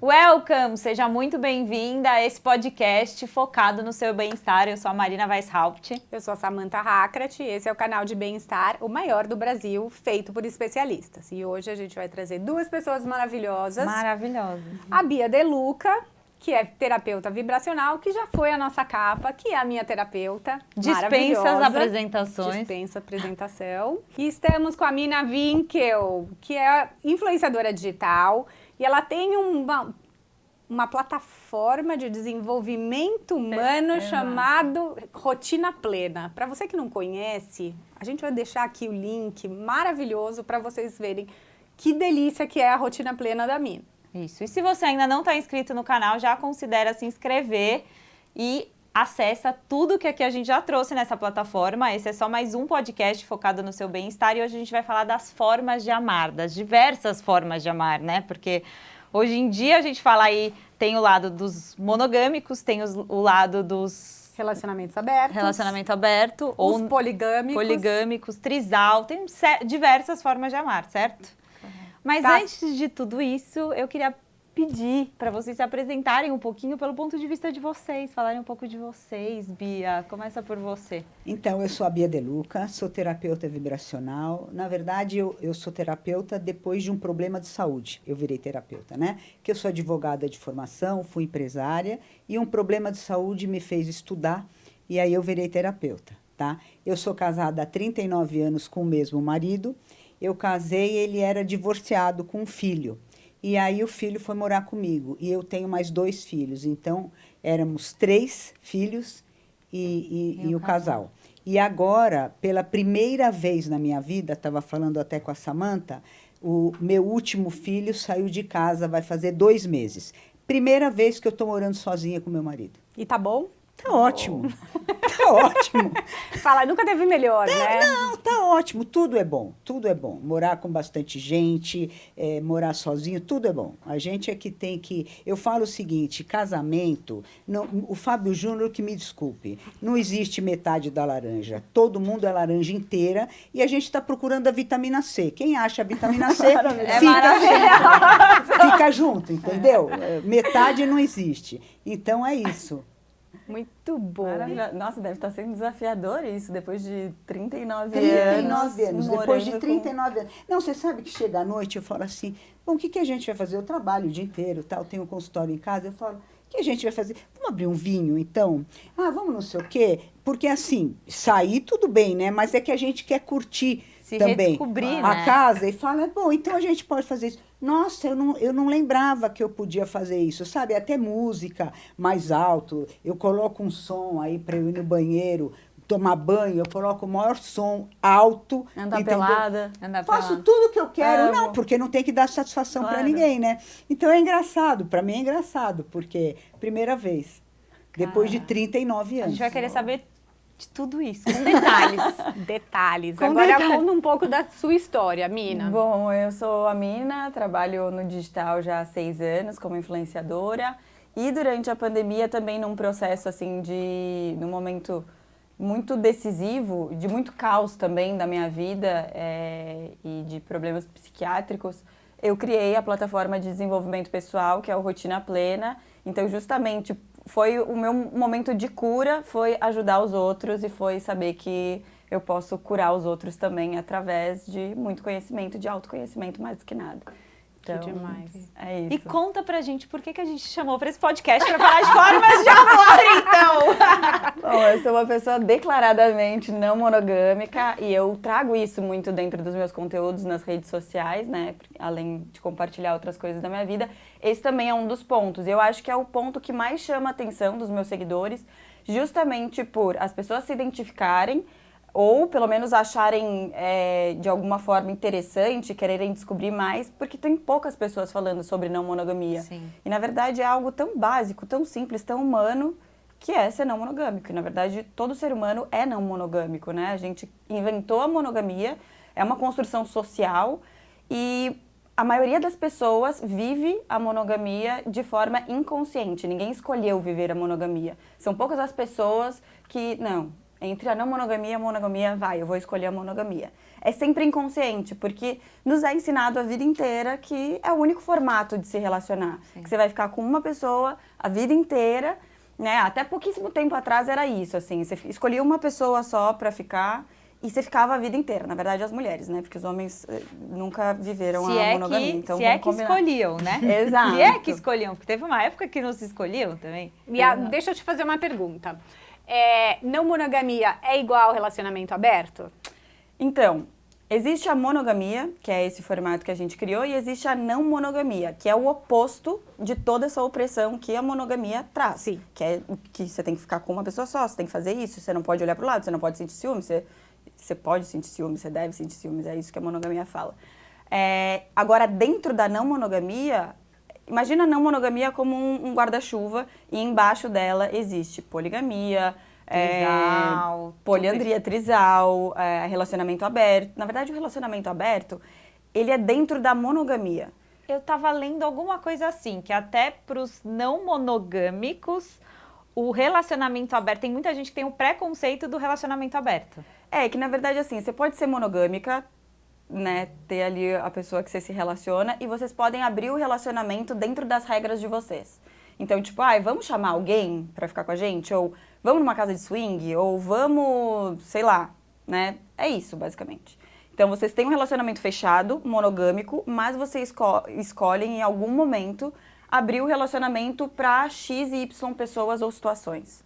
Welcome! Seja muito bem-vinda a esse podcast focado no seu bem-estar. Eu sou a Marina Weishaupt. Eu sou a Samantha Hackrat e esse é o canal de bem-estar, o maior do Brasil, feito por especialistas. E hoje a gente vai trazer duas pessoas maravilhosas. Maravilhosas. A Bia De Luca, que é terapeuta vibracional, que já foi a nossa capa, que é a minha terapeuta. Dispensa as apresentações. Dispensa a apresentação. E estamos com a Mina Winkel, que é influenciadora digital. E ela tem uma plataforma de desenvolvimento humano chamado Rotina Plena. Para você que não conhece, a gente vai deixar aqui o link maravilhoso para vocês verem que delícia que é a Rotina Plena da Mina. Isso. E se você ainda não está inscrito no canal, já considera se inscrever e acessa tudo que aqui a gente já trouxe nessa plataforma. Esse é só mais um podcast focado no seu bem-estar e hoje a gente vai falar das formas de amar, das diversas formas de amar, né? Porque hoje em dia a gente fala aí, tem o lado dos monogâmicos, tem o lado dos relacionamento aberto, ou poligâmicos, trisal, tem diversas formas de amar, certo? Mas antes de tudo isso, eu queria pedir para vocês se apresentarem um pouquinho pelo ponto de vista de vocês, falarem um pouco de vocês. Bia, começa por você. Então, eu sou a Bia De Luca, sou terapeuta vibracional. Na verdade, eu sou terapeuta depois de um problema de saúde. Eu virei terapeuta, né? Que eu sou advogada de formação, fui empresária e um problema de saúde me fez estudar e aí eu virei terapeuta, tá? Eu sou casada há 39 anos com o mesmo marido. Eu casei, ele era divorciado com um filho. E aí o filho foi morar comigo. E eu tenho mais 2 filhos. Então, éramos 3 filhos e o casal. E agora, pela primeira vez na minha vida, estava falando até com a Samantha, o meu último filho saiu de casa, vai fazer 2 meses. Primeira vez que eu estou morando sozinha com meu marido. E tá bom? Tá ótimo. Tá ótimo. Fala, nunca teve melhor, né? Não, tá ótimo. Tudo é bom. Tudo é bom. Morar com bastante gente, morar sozinho, tudo é bom. A gente é que tem que... Eu falo o seguinte, casamento... Não, o Fábio Júnior que me desculpe. Não existe metade da laranja. Todo mundo é laranja inteira e a gente está procurando a vitamina C. Quem acha a vitamina C, fica junto, entendeu? Metade não existe. Então, é isso. Muito bom. Nossa, deve estar sendo desafiador isso, depois de 39 anos. Depois de 39 anos. Não, você sabe que chega à noite, eu falo assim, bom, o que a gente vai fazer? Eu trabalho o dia inteiro, tal, tenho um consultório em casa, eu falo, o que a gente vai fazer? Vamos abrir um vinho, então? Ah, vamos não sei o quê? Porque, assim, sair tudo bem, né? Mas é que a gente quer curtir também redescobrir, a né? casa e fala, bom, então a gente pode fazer isso. Nossa, eu não lembrava que eu podia fazer isso, sabe? Até música mais alto. Eu coloco um som aí para eu ir no banheiro, tomar banho, eu coloco o maior som alto. Andar pelada. Faço tudo que eu quero. Não, porque não tem que dar satisfação para ninguém, né? Então é engraçado, para mim é engraçado, porque primeira vez, depois de 39 anos. A gente vai querer saber de tudo isso, com detalhes. Agora conta um pouco da sua história, Mina. Bom, eu sou a Mina, trabalho no digital já há 6 anos como influenciadora. E durante a pandemia também num processo assim num momento muito decisivo, de muito caos também da minha vida e de problemas psiquiátricos, eu criei a plataforma de desenvolvimento pessoal, que é o Rotina Plena. Então, justamente, foi o meu momento de cura, foi ajudar os outros e foi saber que eu posso curar os outros também através de muito conhecimento, de autoconhecimento mais do que nada. Então, que demais. É isso. E conta pra gente por que a gente chamou pra esse podcast pra falar de formas de amor, então! Bom, eu sou uma pessoa declaradamente não monogâmica e eu trago isso muito dentro dos meus conteúdos nas redes sociais, né? Além de compartilhar outras coisas da minha vida. Esse também é um dos pontos. Eu acho que é o ponto que mais chama a atenção dos meus seguidores, justamente por as pessoas se identificarem ou pelo menos acharem de alguma forma interessante, quererem descobrir mais, porque tem poucas pessoas falando sobre não monogamia. Sim. E na verdade é algo tão básico, tão simples, tão humano, que é ser não monogâmico. E na verdade todo ser humano é não monogâmico, né? A gente inventou a monogamia, é uma construção social e a maioria das pessoas vive a monogamia de forma inconsciente. Ninguém escolheu viver a monogamia. São poucas as pessoas que, não, Entre a não monogamia e a monogamia, eu vou escolher a monogamia. É sempre inconsciente, porque nos é ensinado a vida inteira que é o único formato de se relacionar. Sim. Que você vai ficar com uma pessoa a vida inteira, né? Até pouquíssimo tempo atrás era isso, assim. Você escolhia uma pessoa só pra ficar e você ficava a vida inteira. Na verdade, as mulheres, né? Porque os homens nunca viveram a monogamia. Então, se é que escolhiam, né? Exato. Se é que escolhiam, porque teve uma época que não se escolhiam também. Deixa eu te fazer uma pergunta. Não monogamia é igual relacionamento aberto? Então, existe a monogamia, que é esse formato que a gente criou, e existe a não monogamia, que é o oposto de toda essa opressão que a monogamia traz. Sim. Que é que você tem que ficar com uma pessoa só, você tem que fazer isso, você não pode olhar pro lado, você não pode sentir ciúmes, você pode sentir ciúmes, você deve sentir ciúmes, é isso que a monogamia fala. Agora, dentro da não monogamia, imagina a não monogamia como um guarda-chuva e embaixo dela existe poligamia, Trisal, poliandria, trisal, relacionamento aberto. Na verdade, o relacionamento aberto, ele é dentro da monogamia. Eu tava lendo alguma coisa assim, que até pros não monogâmicos, o relacionamento aberto, tem muita gente que tem o preconceito do relacionamento aberto. Que na verdade, assim, você pode ser monogâmica, né, ter ali a pessoa que você se relaciona, e vocês podem abrir o relacionamento dentro das regras de vocês. Então, tipo, vamos chamar alguém pra ficar com a gente? Ou vamos numa casa de swing? Ou vamos, sei lá, né? É isso, basicamente. Então, vocês têm um relacionamento fechado, monogâmico, mas vocês escolhem em algum momento abrir o relacionamento pra X e Y pessoas ou situações.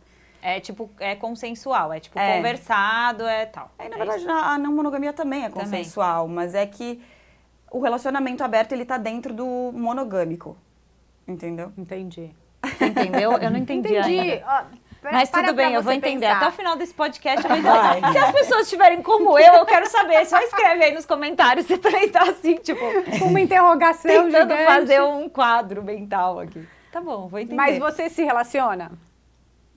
É consensual, conversado, tal. Na verdade, a não monogamia também é consensual, mas é que o relacionamento aberto, ele tá dentro do monogâmico, entendeu? Entendi. Você entendeu? Eu não entendi ainda. Mas tudo bem, eu vou entender. Pensar. Até o final desse podcast eu vou entender. Se as pessoas estiverem como eu quero saber. Só escreve aí nos comentários se também tá assim, tipo... Uma interrogação tentando gigante. fazer um quadro mental aqui. Tá bom, vou entender. Mas você se relaciona?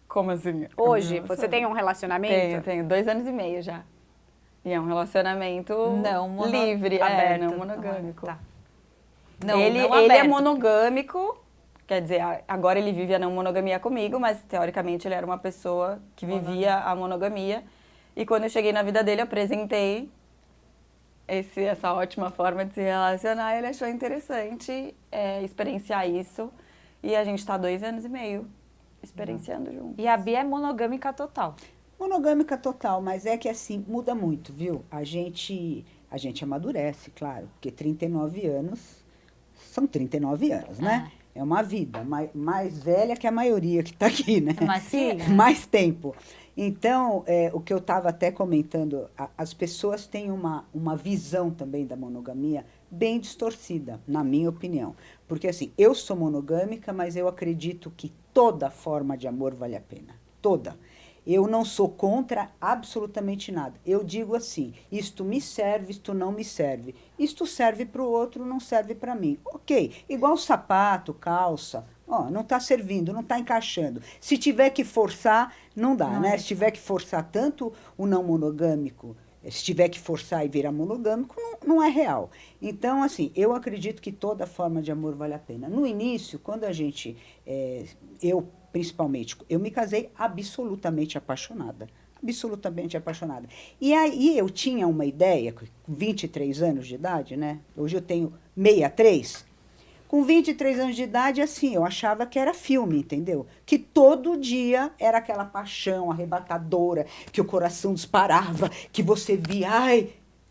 Como assim? Hoje, você tem um relacionamento? Tenho 2 anos e meio já. E é um relacionamento não livre, aberto. Não monogâmico. Tá. Ele aberto. é monogâmico, quer dizer, agora ele vive a não monogamia comigo, mas teoricamente ele era uma pessoa que vivia a monogamia. E quando eu cheguei na vida dele, eu apresentei essa ótima forma de se relacionar. Ele achou interessante experienciar isso. E a gente tá 2 anos e meio experienciando juntos. E a Bia é monogâmica total. Monogâmica total, mas é que assim, muda muito, viu? A gente amadurece, claro, porque 39 anos são 39 anos, né? É uma vida mais velha que a maioria que está aqui, né? Mas sim. Mais tempo. Então, o que eu estava até comentando, as pessoas têm uma visão também da monogamia bem distorcida, na minha opinião. Porque assim, eu sou monogâmica, mas eu acredito que toda forma de amor vale a pena. Toda. Eu não sou contra absolutamente nada. Eu digo assim, isto me serve, isto não me serve. Isto serve para o outro, não serve para mim. Ok, igual sapato, calça, não está servindo, não está encaixando. Se tiver que forçar, não dá, né? Se tiver que forçar tanto o não monogâmico, se tiver que forçar e virar monogâmico, não é real. Então, assim, eu acredito que toda forma de amor vale a pena. No início, quando a gente, principalmente, eu me casei absolutamente apaixonada. Absolutamente apaixonada. E aí eu tinha uma ideia, com 23 anos de idade, né? Hoje eu tenho 63. Com 23 anos de idade, assim, eu achava que era filme, entendeu? Que todo dia era aquela paixão arrebatadora, que o coração disparava, que você via,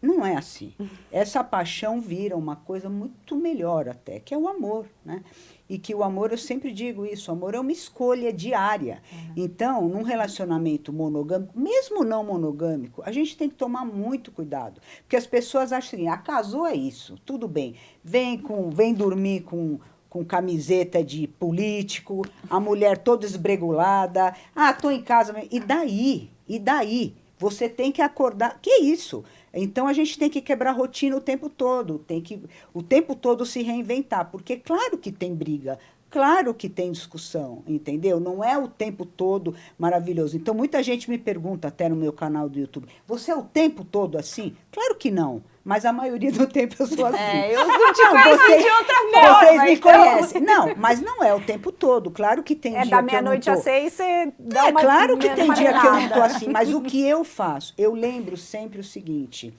não é assim. Essa paixão vira uma coisa muito melhor até, que é o amor, né? E que o amor, eu sempre digo isso, o amor é uma escolha diária. Então, num relacionamento monogâmico, mesmo não monogâmico, a gente tem que tomar muito cuidado. Porque as pessoas acham assim, casou é isso, tudo bem. Vem dormir com camiseta de político, a mulher toda esbregulada, tô em casa. E daí? E daí? Você tem que acordar. Que isso? Então, a gente tem que quebrar a rotina o tempo todo. Tem que o tempo todo se reinventar. Porque, claro que tem briga. Claro que tem discussão, entendeu? Não é o tempo todo maravilhoso. Então, muita gente me pergunta até no meu canal do YouTube, você é o tempo todo assim? Claro que não, mas a maioria do tempo eu sou assim. Eu não te conheci de outra forma. Vocês me conhecem. Não, mas não é o tempo todo. Claro que tem dia que eu não tô. Da meia-noite às 6, você dá uma... Claro que tem dia que eu não tô maneirada. assim, mas o que eu faço? Eu lembro sempre o seguinte...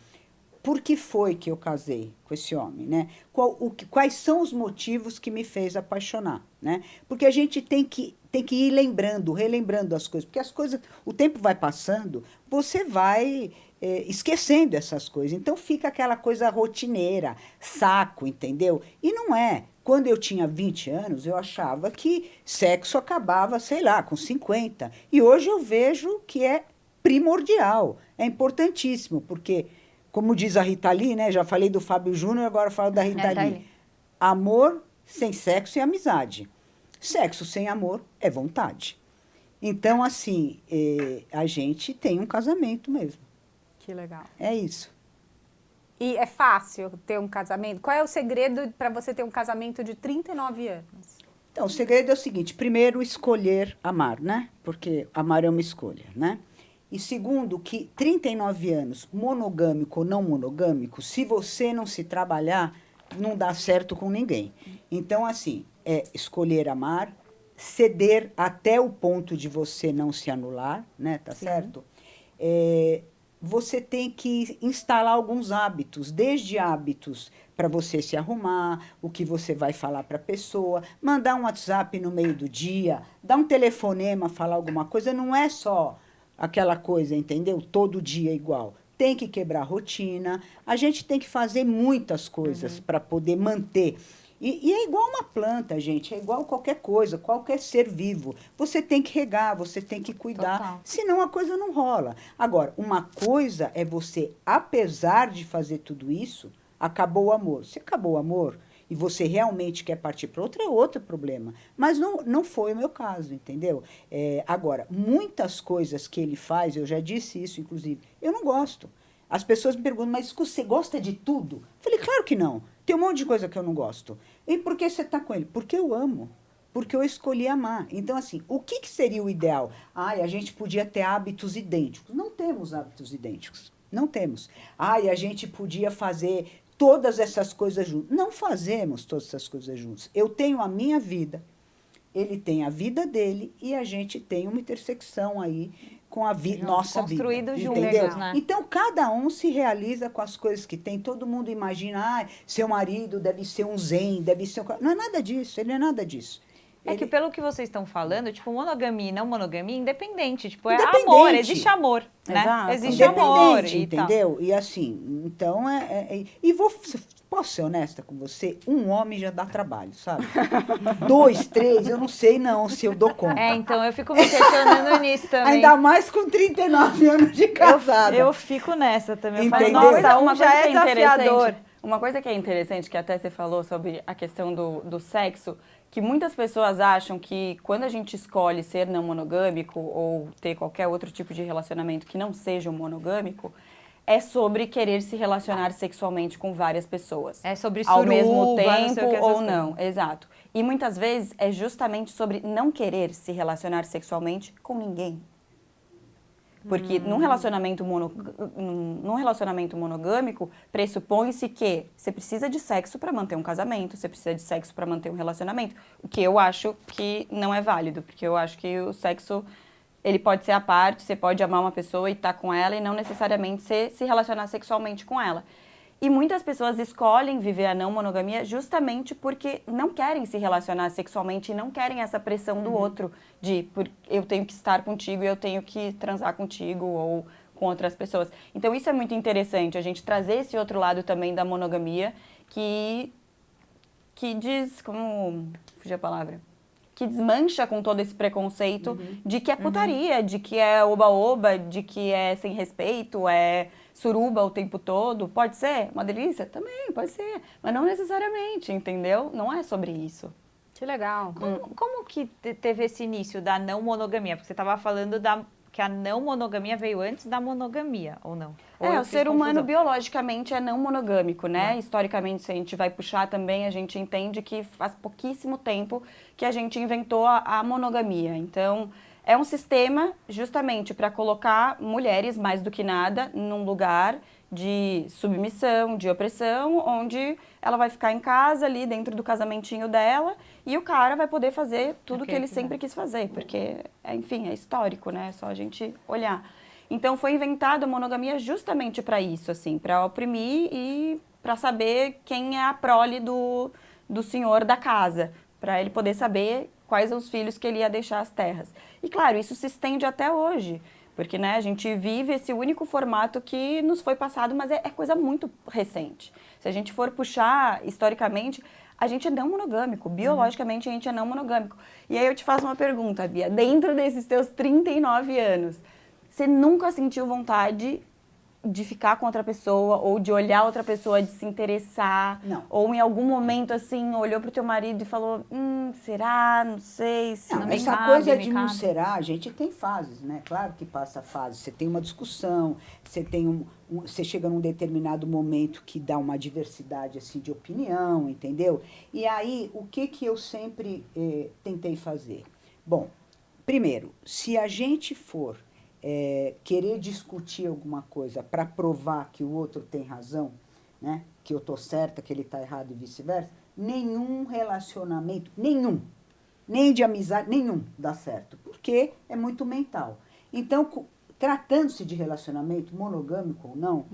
Por que foi que eu casei com esse homem, né? Quais são os motivos que me fez apaixonar, né? Porque a gente tem que ir lembrando, relembrando as coisas. Porque as coisas, o tempo vai passando, você vai esquecendo essas coisas. Então, fica aquela coisa rotineira, saco, entendeu? E não é. Quando eu tinha 20 anos, eu achava que sexo acabava, sei lá, com 50. E hoje eu vejo que é primordial, é importantíssimo, porque... Como diz a Rita Lee, né? Já falei do Fábio Júnior, agora falo da Rita Lee. Amor sem sexo é amizade. Sexo sem amor é vontade. Então, assim, a gente tem um casamento mesmo. Que legal. É isso. E é fácil ter um casamento? Qual é o segredo para você ter um casamento de 39 anos? Então, o segredo é o seguinte. Primeiro, escolher amar, né? Porque amar é uma escolha, né? E segundo, que 39 anos, monogâmico ou não monogâmico, se você não se trabalhar, não dá certo com ninguém. Então, assim, é escolher amar, ceder até o ponto de você não se anular, né? Tá certo? Você tem que instalar alguns hábitos, desde hábitos para você se arrumar, o que você vai falar para a pessoa, mandar um WhatsApp no meio do dia, dar um telefonema, falar alguma coisa, não é só... aquela coisa, entendeu? Todo dia igual. Tem que quebrar a rotina. A gente tem que fazer muitas coisas para poder manter. E é igual uma planta, gente. É igual qualquer coisa, qualquer ser vivo. Você tem que regar, você tem que cuidar. Total. Senão a coisa não rola. Agora, uma coisa é você, apesar de fazer tudo isso, acabou o amor. Se acabou o amor... e você realmente quer partir para outro, é outro problema. Mas não foi o meu caso, entendeu? Agora, muitas coisas que ele faz, eu já disse isso, inclusive, eu não gosto. As pessoas me perguntam, mas você gosta de tudo? Eu falei, claro que não. Tem um monte de coisa que eu não gosto. E por que você está com ele? Porque eu amo. Porque eu escolhi amar. Então, assim, o que seria o ideal? A gente podia ter hábitos idênticos. Não temos hábitos idênticos. Não temos. A gente podia fazer... todas essas coisas juntas. Não fazemos todas essas coisas juntas. Eu tenho a minha vida, ele tem a vida dele e a gente tem uma intersecção aí com a nossa vida. Construído juntos, entendeu? né? Então, cada um se realiza com as coisas que tem. Todo mundo imagina, seu marido deve ser um zen, deve ser um... Não é nada disso, ele não é nada disso. É que pelo que vocês estão falando, tipo, monogamia e não monogamia é independente. Tipo, é Independente. amor, existe amor, né? Exato. Existe amor e tal. entendeu? E assim, então posso ser honesta com você? Um homem já dá trabalho, sabe? 2, 3, eu não sei não se eu dou conta. Então eu fico me questionando nisso também. Ainda mais com 39 anos de casada. Eu fico nessa também. Eu falo, Entendeu? nossa, Uma já coisa é que é desafiador. interessante, uma coisa que é interessante, que até você falou sobre a questão do sexo, que muitas pessoas acham que quando a gente escolhe ser não monogâmico ou ter qualquer outro tipo de relacionamento que não seja um monogâmico, é sobre querer se relacionar sexualmente com várias pessoas. É sobre ao suruba, mesmo não sei tempo o que, essas ou coisas. não. Exato. E muitas vezes é justamente sobre não querer se relacionar sexualmente com ninguém. Porque num relacionamento monogâmico, pressupõe-se que você precisa de sexo para manter um casamento, você precisa de sexo para manter um relacionamento, o que eu acho que não é válido, porque eu acho que o sexo, ele pode ser à parte, você pode amar uma pessoa e estar com ela e não necessariamente se relacionar sexualmente com ela. E muitas pessoas escolhem viver a não monogamia justamente porque não querem se relacionar sexualmente e não querem essa pressão do outro de eu tenho que estar contigo e eu tenho que transar contigo ou com outras pessoas. Então isso é muito interessante, a gente trazer esse outro lado também da monogamia que diz, como fugir a palavra, que desmancha com todo esse preconceito de que é putaria, de que é oba-oba, de que é sem respeito, é suruba o tempo todo. Pode ser uma delícia? Também, pode ser. Mas não necessariamente, entendeu? Não é sobre isso. Que legal. Como que teve esse início da não monogamia? Porque você estava falando que a não monogamia veio antes da monogamia, ou não? Ou eu O fiz ser humano confusão? biologicamente é não monogâmico, né? Historicamente, se a gente vai puxar também, a gente entende que faz pouquíssimo tempo que a gente inventou a monogamia. Então, é um sistema justamente para colocar mulheres, mais do que nada, num lugar de submissão, de opressão, onde ela vai ficar em casa ali dentro do casamentinho dela e o cara vai poder fazer tudo que ele sempre quis fazer, porque, enfim, é histórico, né? É só a gente olhar. Então foi inventada a monogamia justamente para isso, assim, para oprimir e para saber quem é a prole do senhor da casa, para ele poder saber quais são os filhos que ele ia deixar as terras. E claro, isso se estende até hoje. Porque, né, a gente vive esse único formato que nos foi passado, mas é coisa muito recente. Se a gente for puxar historicamente, a gente é não monogâmico. Biologicamente, a gente é não monogâmico. E aí eu te faço uma pergunta, Bia. Dentro desses teus 39 anos, você nunca sentiu vontade de ficar com outra pessoa, ou de olhar outra pessoa, de se interessar? Não. Ou em algum momento, assim, olhou pro teu marido e falou, será? Não sei. Se Não, me essa cabe, coisa me de não cabe. será, a gente tem fases, né? Claro que passa fase. Você tem uma discussão, você tem você chega num determinado momento que dá uma diversidade assim de opinião, entendeu? E aí, o que eu sempre tentei fazer? Bom, primeiro, se a gente for querer discutir alguma coisa para provar que o outro tem razão, né? Que eu tô certa, que ele tá errado e vice-versa, nenhum relacionamento, nem de amizade, nenhum dá certo, porque é muito mental. Então, tratando-se de relacionamento, monogâmico ou não,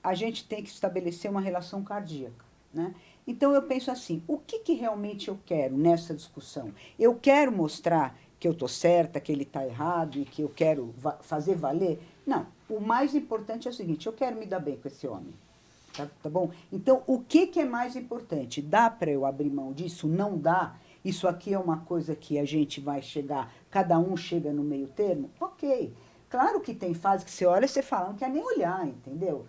a gente tem que estabelecer uma relação cardíaca, né? Então, eu penso assim, o que realmente eu quero nessa discussão? Eu quero mostrar que eu estou certa, que ele está errado e que eu quero fazer valer? Não, o mais importante é o seguinte, eu quero me dar bem com esse homem. Tá bom? Então, o que é mais importante? Dá para eu abrir mão disso? Não dá? Isso aqui é uma coisa que a gente vai chegar, cada um chega no meio termo? Ok. Claro que tem fase que você olha e você fala, não quer nem olhar, entendeu?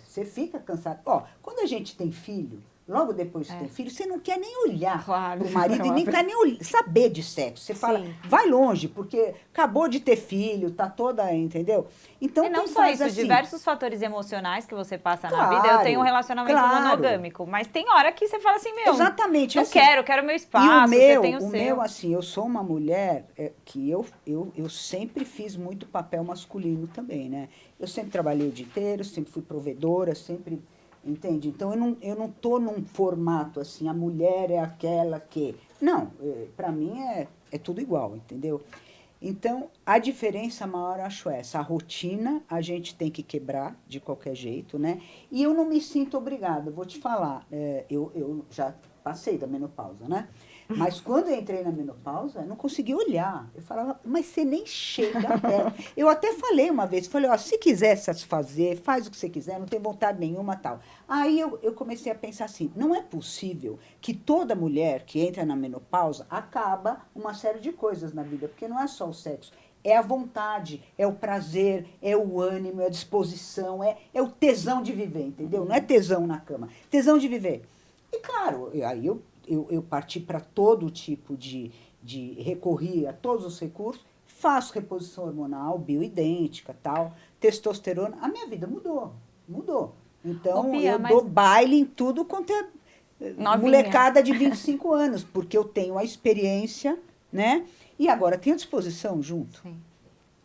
Você fica cansado. Ó, quando a gente tem filho, logo depois que tem filho, você não quer nem olhar Claro, pro marido e nem quer nem saber de sexo. Você fala, Sim. vai longe, porque acabou de ter filho, tá toda, entendeu? Então, E não tem só fase isso, assim. diversos fatores emocionais que você passa na Claro, vida. Eu tenho um relacionamento claro. monogâmico, mas tem hora que você fala assim, meu, Exatamente. não assim, quero meu espaço, e você tem o o seu. meu, assim, eu sou uma mulher que eu sempre fiz muito papel masculino também, né? Eu sempre trabalhei o dia inteiro, sempre fui provedora, sempre, entende? Então, eu não tô num formato assim, a mulher é aquela que... Não, para mim é tudo igual, entendeu? Então, a diferença maior, acho essa. A rotina a gente tem que quebrar de qualquer jeito, né? E eu não me sinto obrigada, vou te falar. Eu já passei da menopausa, né? Mas quando eu entrei na menopausa, eu não conseguia olhar. Eu falava, mas você nem chega perto. Eu até falei uma vez, falei, ó, se quiser satisfazer, faz o que você quiser, não tem vontade nenhuma, tal. Aí eu comecei a pensar assim, não é possível que toda mulher que entra na menopausa acaba uma série de coisas na vida, porque não é só o sexo. É a vontade, é o prazer, é o ânimo, é a disposição, é o tesão de viver, entendeu? Não é tesão na cama, tesão de viver. E claro, aí eu parti para todo tipo de recorrer a todos os recursos, faço reposição hormonal, bioidêntica, tal, testosterona, a minha vida mudou. Então, Ô, Bia, eu mas- dou baile em tudo quanto é Novinha. molecada de 25 anos, porque eu tenho a experiência, né? E agora tenho a disposição junto. Sim.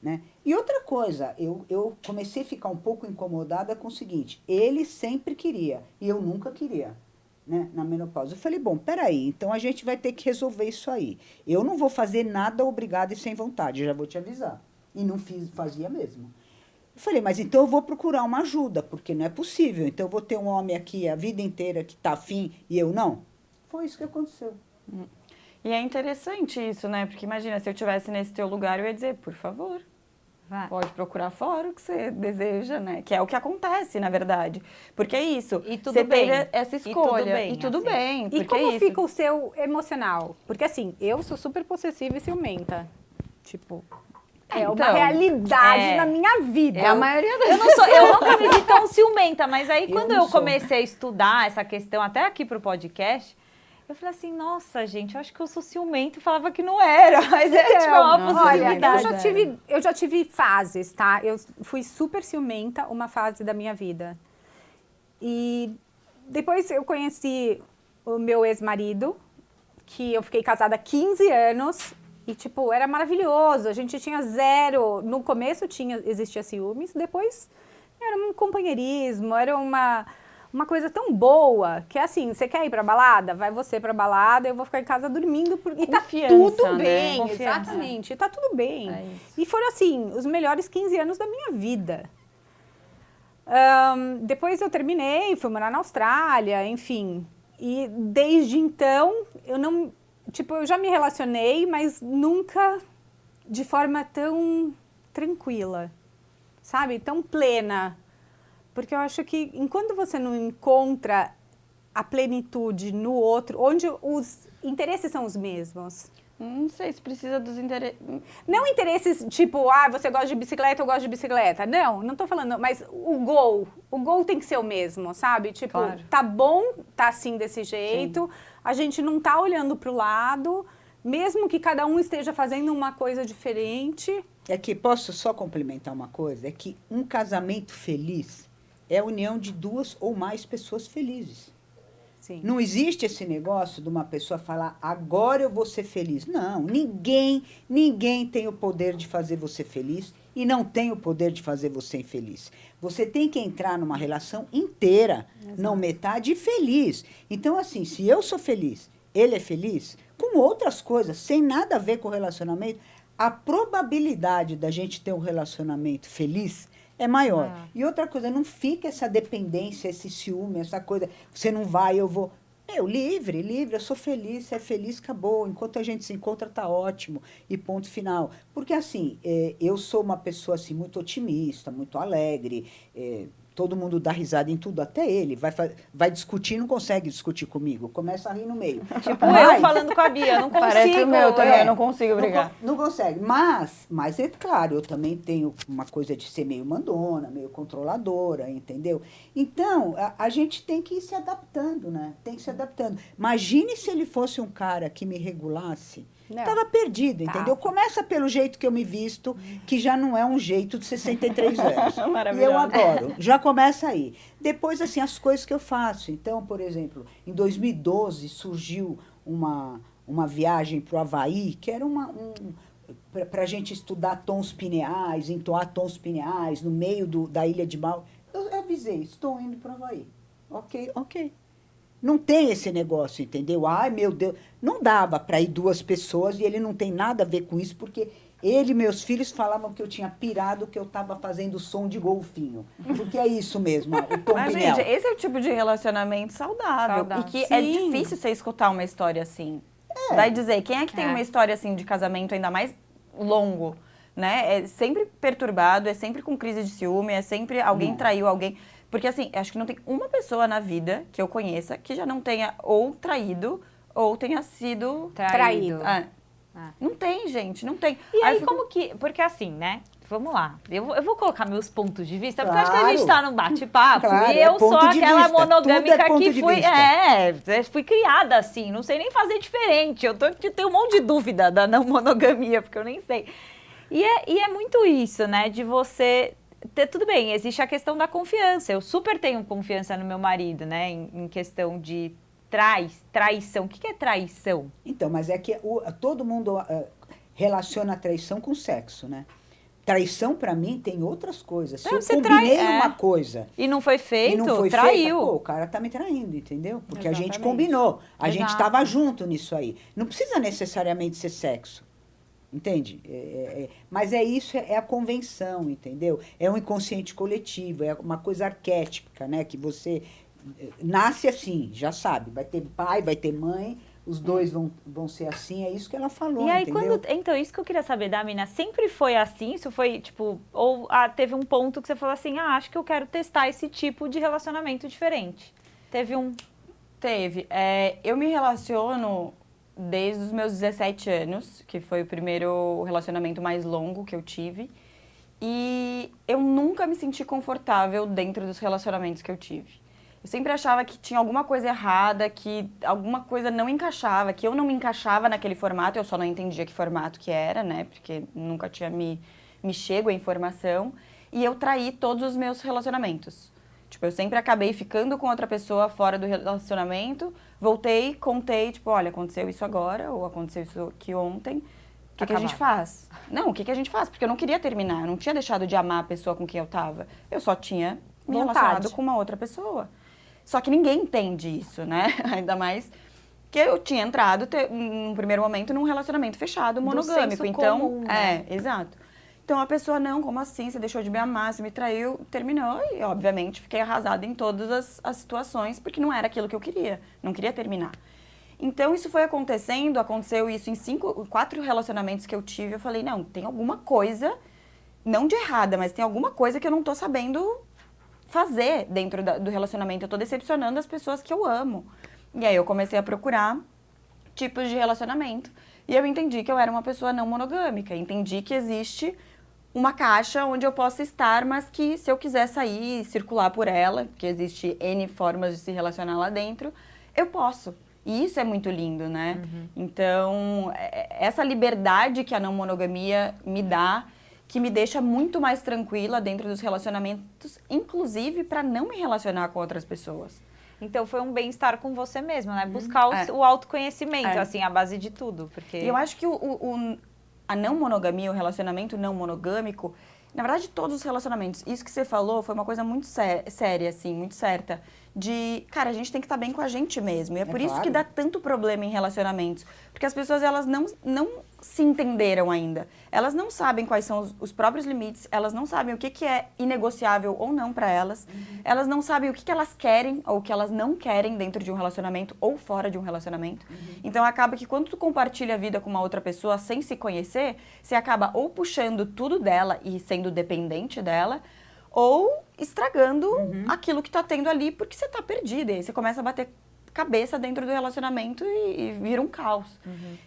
Né? E outra coisa, eu comecei a ficar um pouco incomodada com o seguinte, ele sempre queria, e eu nunca queria. Né, na menopausa. Eu falei, bom, peraí, então a gente vai ter que resolver isso aí. Eu não vou fazer nada obrigada e sem vontade, já vou te avisar. E não fazia mesmo. Eu falei, mas então eu vou procurar uma ajuda, porque não é possível. Então eu vou ter um homem aqui a vida inteira que está afim e eu não. Foi isso que aconteceu. E é interessante isso, né? Porque imagina, se eu estivesse nesse teu lugar, eu ia dizer, por favor, Vai. pode procurar fora o que você deseja, né? Que é o que acontece, na verdade. Porque é isso. E tudo você bem. teve essa E tudo escolha. bem, E tudo assim. bem. E Porque como é isso. fica o seu emocional? Porque assim, eu sou super possessiva e ciumenta. Tipo, é uma Então, realidade na minha vida. É a maioria das Eu nunca me vi tão ciumenta, mas aí Eu quando não eu sou. comecei a estudar essa questão, até aqui pro podcast, Eu falei assim, nossa, gente, eu acho que eu sou ciumento. Falava que não era, mas é tipo uma não, possibilidade. Olha, eu já tive fases, tá? Eu fui super ciumenta uma fase da minha vida. E depois eu conheci o meu ex-marido, que eu fiquei casada há 15 anos. E, tipo, era maravilhoso. A gente tinha zero. No começo existia ciúmes, depois era um companheirismo, era uma coisa tão boa que assim, você quer ir pra balada? Vai você pra balada, eu vou ficar em casa dormindo. E tá Confiança, tudo né? bem, Confiança. exatamente. E tá tudo bem. É isso. E foram, assim, os melhores 15 anos da minha vida. Depois eu terminei, fui morar na Austrália, enfim. E desde então, eu não... Tipo, eu já me relacionei, mas nunca de forma tão tranquila, sabe? Tão plena. Porque eu acho que enquanto você não encontra a plenitude no outro, onde os interesses são os mesmos. Não sei se precisa dos interesses. Não interesses tipo, você gosta de bicicleta, eu gosto de bicicleta. Não tô falando, mas o gol tem que ser o mesmo, sabe? Tipo, Claro. tá bom, tá assim desse jeito, a gente não tá olhando pro lado, mesmo que cada um esteja fazendo uma coisa diferente. É que, posso só complementar uma coisa? É que um casamento feliz é a união de duas ou mais pessoas felizes. Sim. Não existe esse negócio de uma pessoa falar, agora eu vou ser feliz. Não, ninguém tem o poder de fazer você feliz e não tem o poder de fazer você infeliz. Você tem que entrar numa relação inteira, não metade, feliz. Então, assim, se eu sou feliz, ele é feliz, com outras coisas, sem nada a ver com o relacionamento, a probabilidade da gente ter um relacionamento feliz é maior. E outra coisa, não fica essa dependência, esse ciúme, essa coisa, você não vai, eu vou. Livre, eu sou feliz, você é feliz, acabou. Enquanto a gente se encontra, tá ótimo. E ponto final. Porque, assim, eu sou uma pessoa, assim, muito otimista, muito alegre, todo mundo dá risada em tudo, até ele. Vai discutir, não consegue discutir comigo. Começa a rir no meio. Tipo, eu falando com a Bia, não consigo. Parece o meu também, eu não consigo brigar. Não consegue. Mas é claro, eu também tenho uma coisa de ser meio mandona, meio controladora, entendeu? Então, a gente tem que ir se adaptando, né? Tem que ir se adaptando. Imagine se ele fosse um cara que me regulasse. Estava perdido, entendeu? Começa pelo jeito que eu me visto, que já não é um jeito de 63 anos. E eu adoro. Já começa aí. Depois, assim, as coisas que eu faço. Então, por exemplo, em 2012 surgiu uma viagem para o Havaí, que era para a gente estudar tons pineais, entoar tons pineais no meio da ilha de Maui. Eu avisei, estou indo para o Havaí. Ok. Não tem esse negócio, entendeu? Ai, meu Deus. Não dava para ir duas pessoas e ele não tem nada a ver com isso, porque ele e meus filhos falavam que eu tinha pirado, que eu estava fazendo som de golfinho. Porque é isso mesmo, o tom Mas, pineal. gente, esse é o tipo de relacionamento saudável. E que é difícil você escutar uma história assim. Vai dizer, quem é que tem uma história assim de casamento ainda mais longo, né? É sempre perturbado, é sempre com crise de ciúme, é sempre alguém traiu alguém. Porque, assim, acho que não tem uma pessoa na vida que eu conheça que já não tenha ou traído ou tenha sido Traído. Não tem, gente, não tem. E aí, eu fico- como que... Porque assim, né? Vamos lá. Eu vou colocar meus pontos de vista, porque eu acho que a Claro. gente tá num bate-papo Claro, e é eu sou ponto de aquela vista, tudo é monogâmica ponto que de fui... vista. fui criada assim, não sei nem fazer diferente. Eu tenho um monte de dúvida da não monogamia, porque eu nem sei. E é muito isso, né? De você... Tudo bem, existe a questão da confiança. Eu super tenho confiança no meu marido, né? Em questão de traição. O que é traição? Então, mas é que todo mundo relaciona a traição com sexo, né? Traição, para mim, tem outras coisas. Se eu você combinei trai- uma coisa E não foi feito, e não foi traiu. feita, pô, o cara tá me traindo, entendeu? Porque a gente Exatamente. combinou, a gente Exato. estava junto nisso aí. Não precisa necessariamente ser sexo. Entende? Mas isso, é a convenção, entendeu? É um inconsciente coletivo, é uma coisa arquétipica, né? Que você nasce assim, já sabe. Vai ter pai, vai ter mãe, os dois vão ser assim, é isso que ela falou, E aí, entendeu? então, isso que eu queria saber da Mina, sempre foi assim? Isso foi, tipo, ou teve um ponto que você falou assim, acho que eu quero testar esse tipo de relacionamento diferente. Teve um... Teve. Eu me relaciono desde os meus 17 anos, que foi o primeiro relacionamento mais longo que eu tive. E eu nunca me senti confortável dentro dos relacionamentos que eu tive. Eu sempre achava que tinha alguma coisa errada, que alguma coisa não encaixava, que eu não me encaixava naquele formato, eu só não entendia que formato que era, né? Porque nunca tinha me chego a informação. E eu traí todos os meus relacionamentos. Tipo, eu sempre acabei ficando com outra pessoa fora do relacionamento, voltei, contei, tipo, olha, aconteceu isso agora, ou aconteceu isso aqui ontem, o que a gente faz? Não, o que a gente faz? Porque eu não queria terminar, eu não tinha deixado de amar a pessoa com quem eu tava. Eu só tinha me relacionado com uma outra pessoa. Só que ninguém entende isso, né? Ainda mais que eu tinha entrado, num primeiro momento, num relacionamento fechado, monogâmico. Então, comum, né? Exato. Então a pessoa, não, como assim? Você deixou de me amar, você me traiu, terminou. E, obviamente, fiquei arrasada em todas as situações, porque não era aquilo que eu queria. Não queria terminar. Então, isso foi aconteceu isso em 4 relacionamentos que eu tive. Eu falei, não, tem alguma coisa, não de errada, mas tem alguma coisa que eu não tô sabendo fazer dentro do relacionamento. Eu tô decepcionando as pessoas que eu amo. E aí eu comecei a procurar tipos de relacionamento. E eu entendi que eu era uma pessoa não monogâmica. Entendi que existe uma caixa onde eu posso estar, mas que se eu quiser sair e circular por ela, que existe N formas de se relacionar lá dentro, eu posso. E isso é muito lindo, né? Então, essa liberdade que a não monogamia me dá, que me deixa muito mais tranquila dentro dos relacionamentos, inclusive para não me relacionar com outras pessoas. Então foi um bem-estar com você mesmo, né? Buscar o autoconhecimento, assim, a base de tudo. Porque... E eu acho que a não monogamia, o relacionamento não monogâmico, na verdade, todos os relacionamentos, isso que você falou foi uma coisa muito séria, assim, muito certa. Cara, a gente tem que estar bem com a gente mesmo. E é por isso que dá tanto problema em relacionamentos. Porque as pessoas, elas não se entenderam ainda. Elas não sabem quais são os próprios limites, elas não sabem o que é inegociável ou não para elas. Elas não sabem o que elas querem ou o que elas não querem dentro de um relacionamento ou fora de um relacionamento. Então, acaba que quando tu compartilha a vida com uma outra pessoa sem se conhecer, você acaba ou puxando tudo dela e sendo dependente dela, ou estragando aquilo que tá tendo ali porque você tá perdida. E aí você começa a bater cabeça dentro do relacionamento e vira um caos.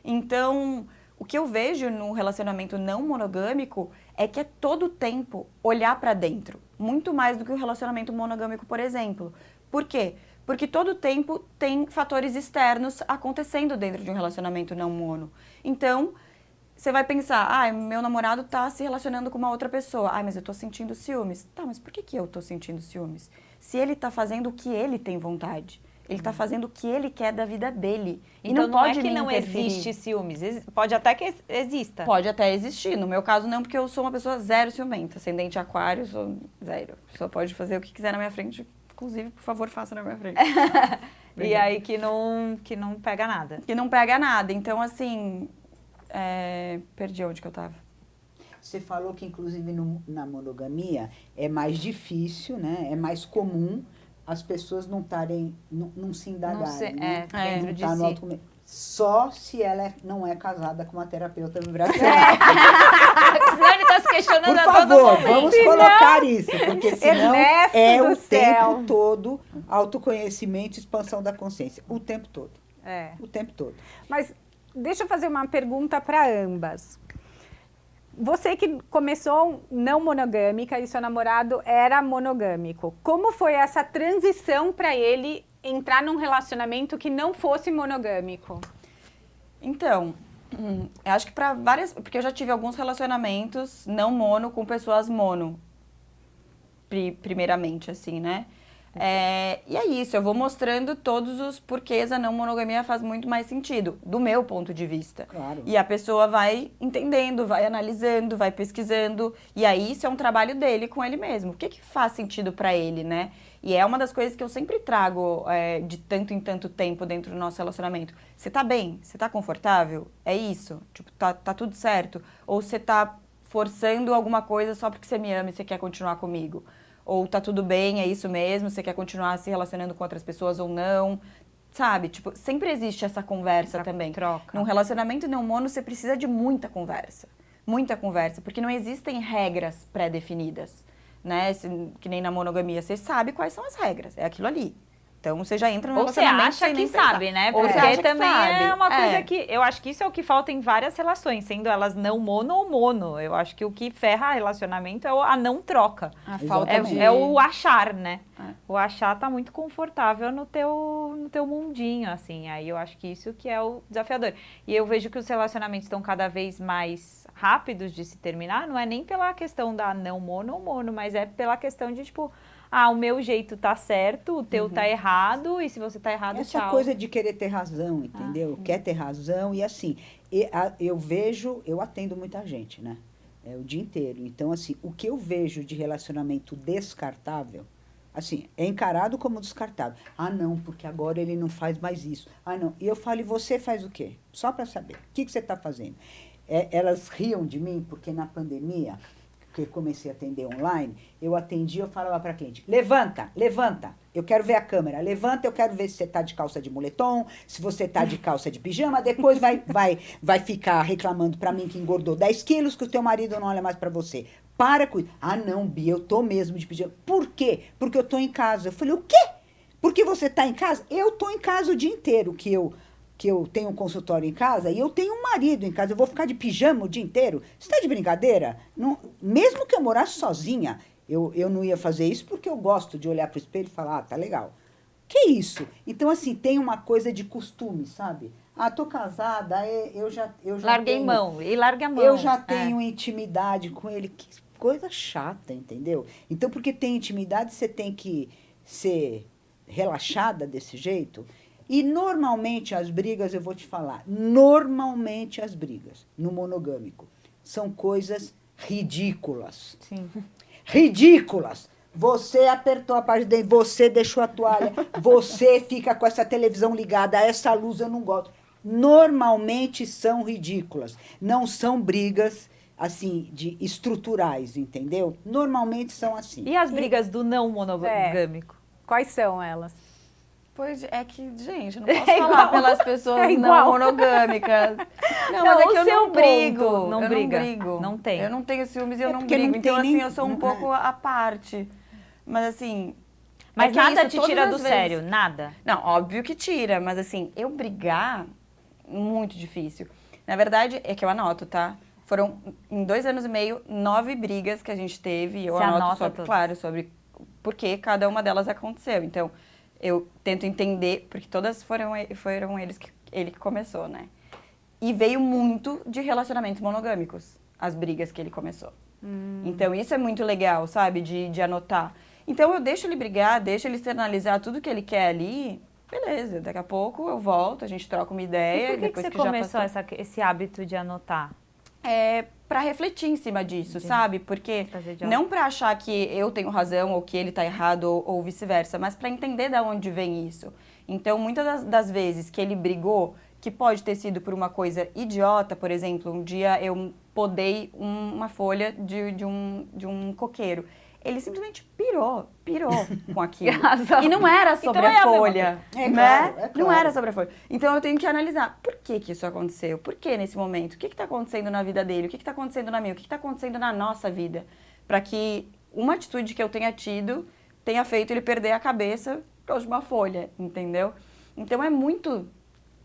Então, o que eu vejo no relacionamento não monogâmico é que é todo o tempo olhar pra dentro. Muito mais do que o relacionamento monogâmico, por exemplo. Por quê? Porque todo o tempo tem fatores externos acontecendo dentro de um relacionamento não mono. Então, você vai pensar, meu namorado tá se relacionando com uma outra pessoa. Mas eu tô sentindo ciúmes. Tá, mas por que eu tô sentindo ciúmes? Se ele tá fazendo o que ele tem vontade. Ele tá fazendo o que ele quer da vida dele. Então, e não pode é que não existe ciúmes. Pode até que exista. Pode até existir. No meu caso, não, porque eu sou uma pessoa zero ciumenta. Ascendente aquário, sou zero. A pessoa pode fazer o que quiser na minha frente. Inclusive, por favor, faça na minha frente. E aí que não pega nada. Que não pega nada. Então, assim... perdi onde que eu tava. Você falou que, inclusive, na monogamia é mais difícil, né? É mais comum as pessoas não se indagarem, né? Dentro de no si. autoconhecimento. Só se ela não é casada com uma terapeuta vibracional. Senão ele tá se questionando Por a todo favor, momento. vamos colocar isso, porque senão Ernesto é do o céu. tempo todo autoconhecimento e expansão da consciência. O tempo todo. O tempo todo. Mas deixa eu fazer uma pergunta para ambas. Você que começou não monogâmica e seu namorado era monogâmico, como foi essa transição para ele entrar num relacionamento que não fosse monogâmico? Então, eu acho que para várias... Porque eu já tive alguns relacionamentos não mono com pessoas mono, primeiramente, assim, né? E é isso, eu vou mostrando todos os porquês a não monogamia faz muito mais sentido, do meu ponto de vista. Claro. E a pessoa vai entendendo, vai analisando, vai pesquisando, e aí isso é um trabalho dele com ele mesmo. O que faz sentido pra ele, né? E é uma das coisas que eu sempre trago de tanto em tanto tempo dentro do nosso relacionamento. Você tá bem? Você tá confortável? É isso? Tipo, tá tudo certo? Ou você tá forçando alguma coisa só porque você me ama e você quer continuar comigo? Ou tá tudo bem, é isso mesmo, você quer continuar se relacionando com outras pessoas ou não, sabe? Tipo, sempre existe essa conversa também. Troca. Num relacionamento não mono, você precisa de muita conversa, porque não existem regras pré-definidas, né? Que nem na monogamia, você sabe quais são as regras, é aquilo ali. Então você já entra no Ou você relacionamento acha sem nem que pensar. sabe, né? Ou você Porque acha que também sabe. é uma coisa que... Eu acho que isso é o que falta em várias relações, sendo elas não mono ou mono. Eu acho que o que ferra relacionamento é a não troca. A falta Exatamente. de... É o achar, né? É. O achar tá muito confortável no teu mundinho, assim. Aí eu acho que isso que é o desafiador. E eu vejo que os relacionamentos estão cada vez mais rápidos de se terminar. Não é nem pela questão da não mono ou mono, mas é pela questão de, tipo... o meu jeito tá certo, o teu tá errado, e se você tá errado, Essa tchau. coisa de querer ter razão, entendeu? Quer ter razão e assim, eu atendo muita gente, né? O dia inteiro. Então, assim, o que eu vejo de relacionamento descartável, assim, é encarado como descartável. Ah, não, porque agora ele não faz mais isso. Ah, não. E eu falo, e você faz o quê? Só para saber. O que você está fazendo? Elas riam de mim, porque na pandemia... que eu comecei a atender online, eu falava para a cliente, levanta, eu quero ver a câmera, levanta, eu quero ver se você está de calça de moletom, se você está de calça de pijama, depois vai ficar reclamando para mim que engordou 10 quilos, que o teu marido não olha mais para você. Para com isso. Ah, não, Bia, eu tô mesmo de pijama. Por quê? Porque eu tô em casa. Eu falei, o quê? Porque você está em casa? Eu tô em casa o dia inteiro, que eu tenho um consultório em casa e eu tenho um marido em casa, eu vou ficar de pijama o dia inteiro? Você está de brincadeira? Não, mesmo que eu morasse sozinha, eu não ia fazer isso porque eu gosto de olhar para o espelho e falar, tá legal. Que isso? Então, assim, tem uma coisa de costume, sabe? Tô casada, eu já Larguei tenho, mão, e larga a mão. eu já tenho intimidade com ele. Que coisa chata, entendeu? Então, porque tem intimidade, você tem que ser relaxada desse jeito. E normalmente as brigas, eu vou te falar, normalmente as brigas no monogâmico são coisas ridículas. Sim. Ridículas. Você apertou a parte dele, você deixou a toalha, você fica com essa televisão ligada, essa luz eu não gosto. Normalmente são ridículas. Não são brigas, assim, estruturais, entendeu? Normalmente são assim. E as brigas do não monogâmico? Quais são elas? Pois é que, gente, eu não posso falar pelas pessoas não monogâmicas. Não, mas é que eu não brigo. Não brigo. Não tem. Eu não tenho ciúmes e eu não porque brigo. não Então, tem assim, nem- eu sou um pouco à parte. Mas, assim... Mas é que é nada isso, te todas tira as do vezes- sério, nada. Não, óbvio que tira, mas assim, eu brigar, muito difícil. Na verdade, é que eu anoto, tá? Foram, em 2 anos e meio, 9 brigas que a gente teve. E eu Você anoto, anota sobre, tudo. claro, sobre por que cada uma delas aconteceu. Então, eu tento entender, porque todas foram ele que começou, né? E veio muito de relacionamentos monogâmicos, as brigas que ele começou. Então, isso é muito legal, sabe? De anotar. Então, eu deixo ele brigar, deixo ele externalizar tudo que ele quer ali. Beleza, daqui a pouco eu volto, a gente troca uma ideia. E por que depois você já começou passou. esse hábito de anotar? Pra refletir em cima disso, sabe? Porque Fazer de não pra achar que eu tenho razão ou que ele tá errado ou vice-versa, mas pra entender de onde vem isso. Então, muitas das vezes que ele brigou, que pode ter sido por uma coisa idiota, por exemplo, um dia eu podei uma folha de um coqueiro. Ele simplesmente pirou com aquilo. E não era sobre Então é a a mesma folha, coisa. É né? claro, é Não claro. era sobre a folha. Então eu tenho que analisar por que isso aconteceu, por que nesse momento, o que está acontecendo na vida dele, o que está acontecendo na minha, o que está acontecendo na nossa vida, para que uma atitude que eu tenha tido tenha feito ele perder a cabeça por causa de uma folha, entendeu? Então é muito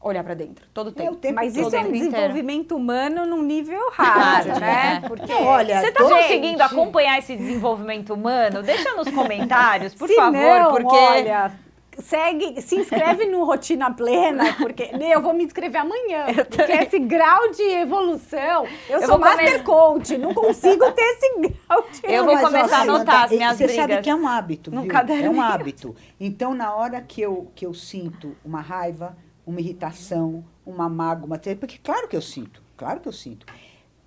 olhar para dentro, todo o o tempo. tempo Mas todo. isso é um tempo inteiro. desenvolvimento humano num nível raro, Raro, né? né? Porque Olha, Você tá conseguindo acompanhar esse desenvolvimento humano? Deixa nos comentários, por se favor, não, porque... olha, se inscreve no Rotina Plena, porque eu vou me inscrever amanhã. Porque esse grau de evolução, eu sou vou master coach, não consigo ter esse grau de Eu vou Mas, começar a Samanta, anotar as minhas você brigas sabe que é um hábito, num viu? caderninho. É um hábito. Então, na hora que eu sinto uma raiva, uma irritação, uma mágoa, porque claro que eu sinto,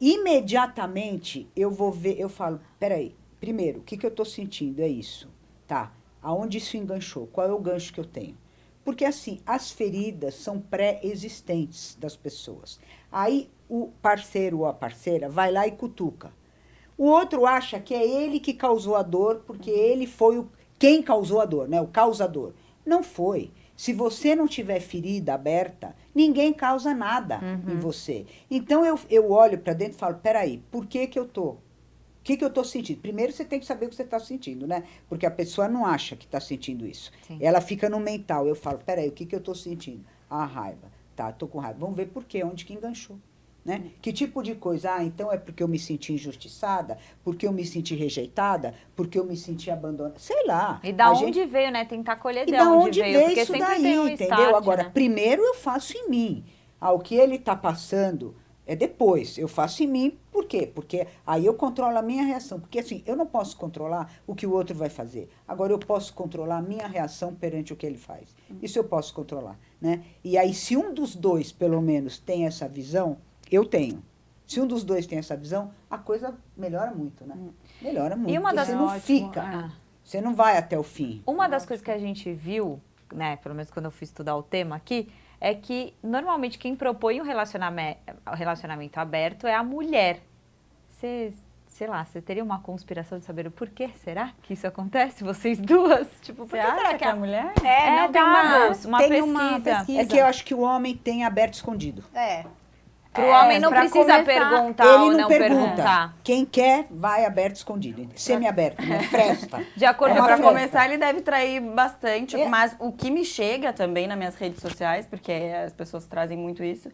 imediatamente eu vou ver, eu falo, peraí, primeiro, o que eu estou sentindo é isso, tá? Aonde isso enganchou? Qual é o gancho que eu tenho? Porque, assim, as feridas são pré-existentes das pessoas. Aí, o parceiro ou a parceira vai lá e cutuca. O outro acha que é ele que causou a dor, porque ele foi quem causou a dor, né? O causador. Não foi. Se você não tiver ferida aberta, ninguém causa nada em você. Então, eu olho para dentro e falo, peraí, por que eu tô que eu estou sentindo? Primeiro você tem que saber o que você está sentindo, né? Porque a pessoa não acha que está sentindo isso. Sim. Ela fica no mental. Eu falo, peraí, o que eu estou sentindo? A raiva. Tá, tô com raiva. Vamos ver por quê, onde que enganchou. Né? Que tipo de coisa? Ah, então é porque eu me senti injustiçada, porque eu me senti rejeitada, porque eu me senti abandonada. Sei lá. E da onde veio, né? Tentar colher E de da onde onde veio. veio Porque isso sempre daí, tem um entendeu? start, Agora, né? primeiro eu faço em mim. O que ele está passando é depois. Eu faço em mim, por quê? Porque aí eu controlo a minha reação. Porque assim, eu não posso controlar o que o outro vai fazer. Agora, eu posso controlar a minha reação perante o que ele faz. Isso eu posso controlar, né? E aí, se um dos dois, pelo menos, tem essa visão, eu tenho. Se um dos dois tem essa visão, a coisa melhora muito, né? Melhora muito. E uma das... Você não fica, você não vai até o fim. Uma das coisas que a gente viu, né, pelo menos quando eu fui estudar o tema aqui, é que normalmente quem propõe um relacionamento aberto é a mulher. Você, sei lá, você teria uma conspiração de saber o porquê? Será que isso acontece? Vocês duas? Tipo, por Você que acha será que é a mulher? Não, tem uma pesquisa. pesquisa. É que eu acho que o homem tem aberto escondido. Pro homem não pra precisa começar, perguntar Ele ou não não pergunta. perguntar. Quem quer, vai aberto, escondido. Semi-aberto, né? Fresta. De acordo É uma com Pra festa. começar, ele deve trair bastante, É. mas o que me chega também nas minhas redes sociais, porque as pessoas trazem muito isso,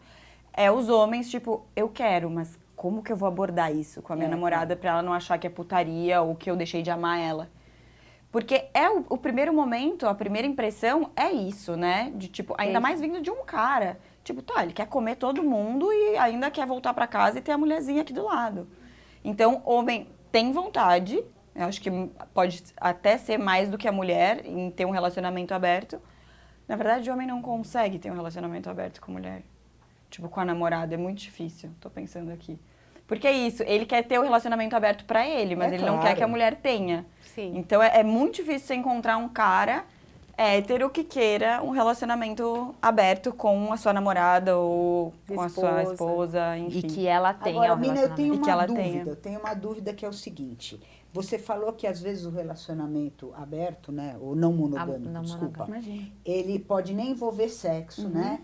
é os homens, tipo, eu quero, mas como que eu vou abordar isso com a minha namorada pra ela não achar que é putaria ou que eu deixei de amar ela? Porque é o primeiro momento, a primeira impressão é isso, né? De tipo, ainda mais vindo de um cara. Tipo, tá, ele quer comer todo mundo e ainda quer voltar pra casa e ter a mulherzinha aqui do lado. Então, homem tem vontade, eu acho que pode até ser mais do que a mulher em ter um relacionamento aberto. Na verdade, o homem não consegue ter um relacionamento aberto com a mulher. Tipo, com a namorada, é muito difícil, tô pensando aqui. Porque é isso, ele quer ter o relacionamento aberto pra ele, mas É ele não claro. quer que a mulher tenha. Sim. Então, é muito difícil você encontrar um cara hétero que queira um relacionamento aberto com a sua namorada ou com a sua esposa, enfim. E que ela tenha Agora, o Mina, eu tenho relacionamento. E que uma ela dúvida. tenha. Eu tenho uma dúvida que é o seguinte. Você falou que às vezes o relacionamento aberto, né, ou não monogâmico, não desculpa, Imagina. ele pode nem envolver sexo, né?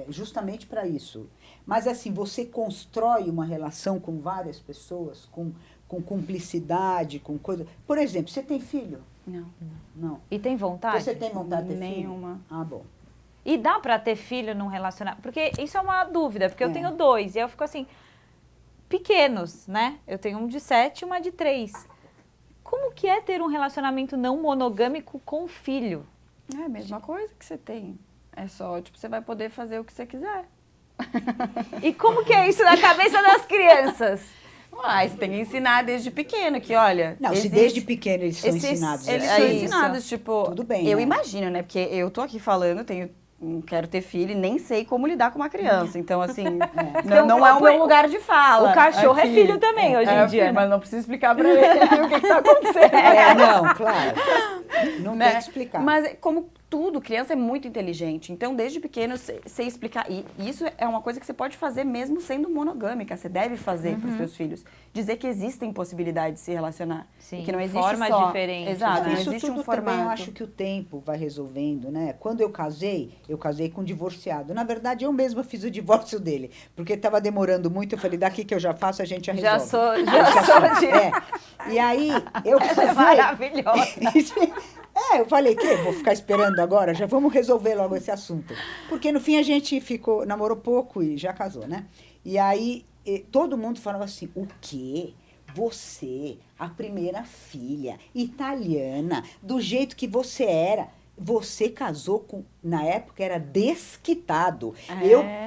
Justamente para isso. Mas assim, você constrói uma relação com várias pessoas, com cumplicidade, com coisa. Por exemplo, você tem filho? Não, Não. E tem vontade? Você tem vontade de ter nenhuma. filho? Ah, bom. E dá pra ter filho num relacionamento? Porque isso é uma dúvida, porque eu É. tenho 2 e eu fico assim, pequenos, né? Eu tenho um de 7 e uma de 3. Como que é ter um relacionamento não monogâmico com filho? É a mesma coisa que você tem. É só, tipo, você vai poder fazer o que você quiser. E como que é isso na cabeça das crianças? Você tem que ensinar desde pequeno que, olha... Não, se existe- desde pequeno eles são esses- ensinados. Eles É são isso. ensinados, tipo... Tudo bem, Eu né? imagino, né? Porque eu tô aqui falando, não quero ter filho e nem sei como lidar com uma criança. Então, assim, não é o meu lugar de fala. O cachorro é aqui. filho também, hoje em dia, filho, né? mas não preciso explicar pra ele o que tá acontecendo. Não, claro. Não Né? tem que explicar. Mas como tudo, criança é muito inteligente. Então, desde pequeno, você explicar. E isso é uma coisa que você pode fazer mesmo sendo monogâmica. Você deve fazer para os seus filhos. Dizer que existem possibilidades de se relacionar. Sim, e que não existe formas só... diferentes, Exato, né? não Isso existe tudo um formato. também eu acho que o tempo vai resolvendo, né? Quando eu casei com um divorciado. Na verdade, eu mesma fiz o divórcio dele, porque estava demorando muito. Eu falei, daqui que eu já faço, a gente já resolve. Já sou de... É. E aí, eu casei... Maravilhosa. Eu falei, vou ficar esperando agora? Já vamos resolver logo esse assunto. Porque no fim a gente namorou pouco e já casou, né? E aí todo mundo falava assim, o quê? Você, a primeira filha, italiana, do jeito que você era, você casou com, na época era desquitado.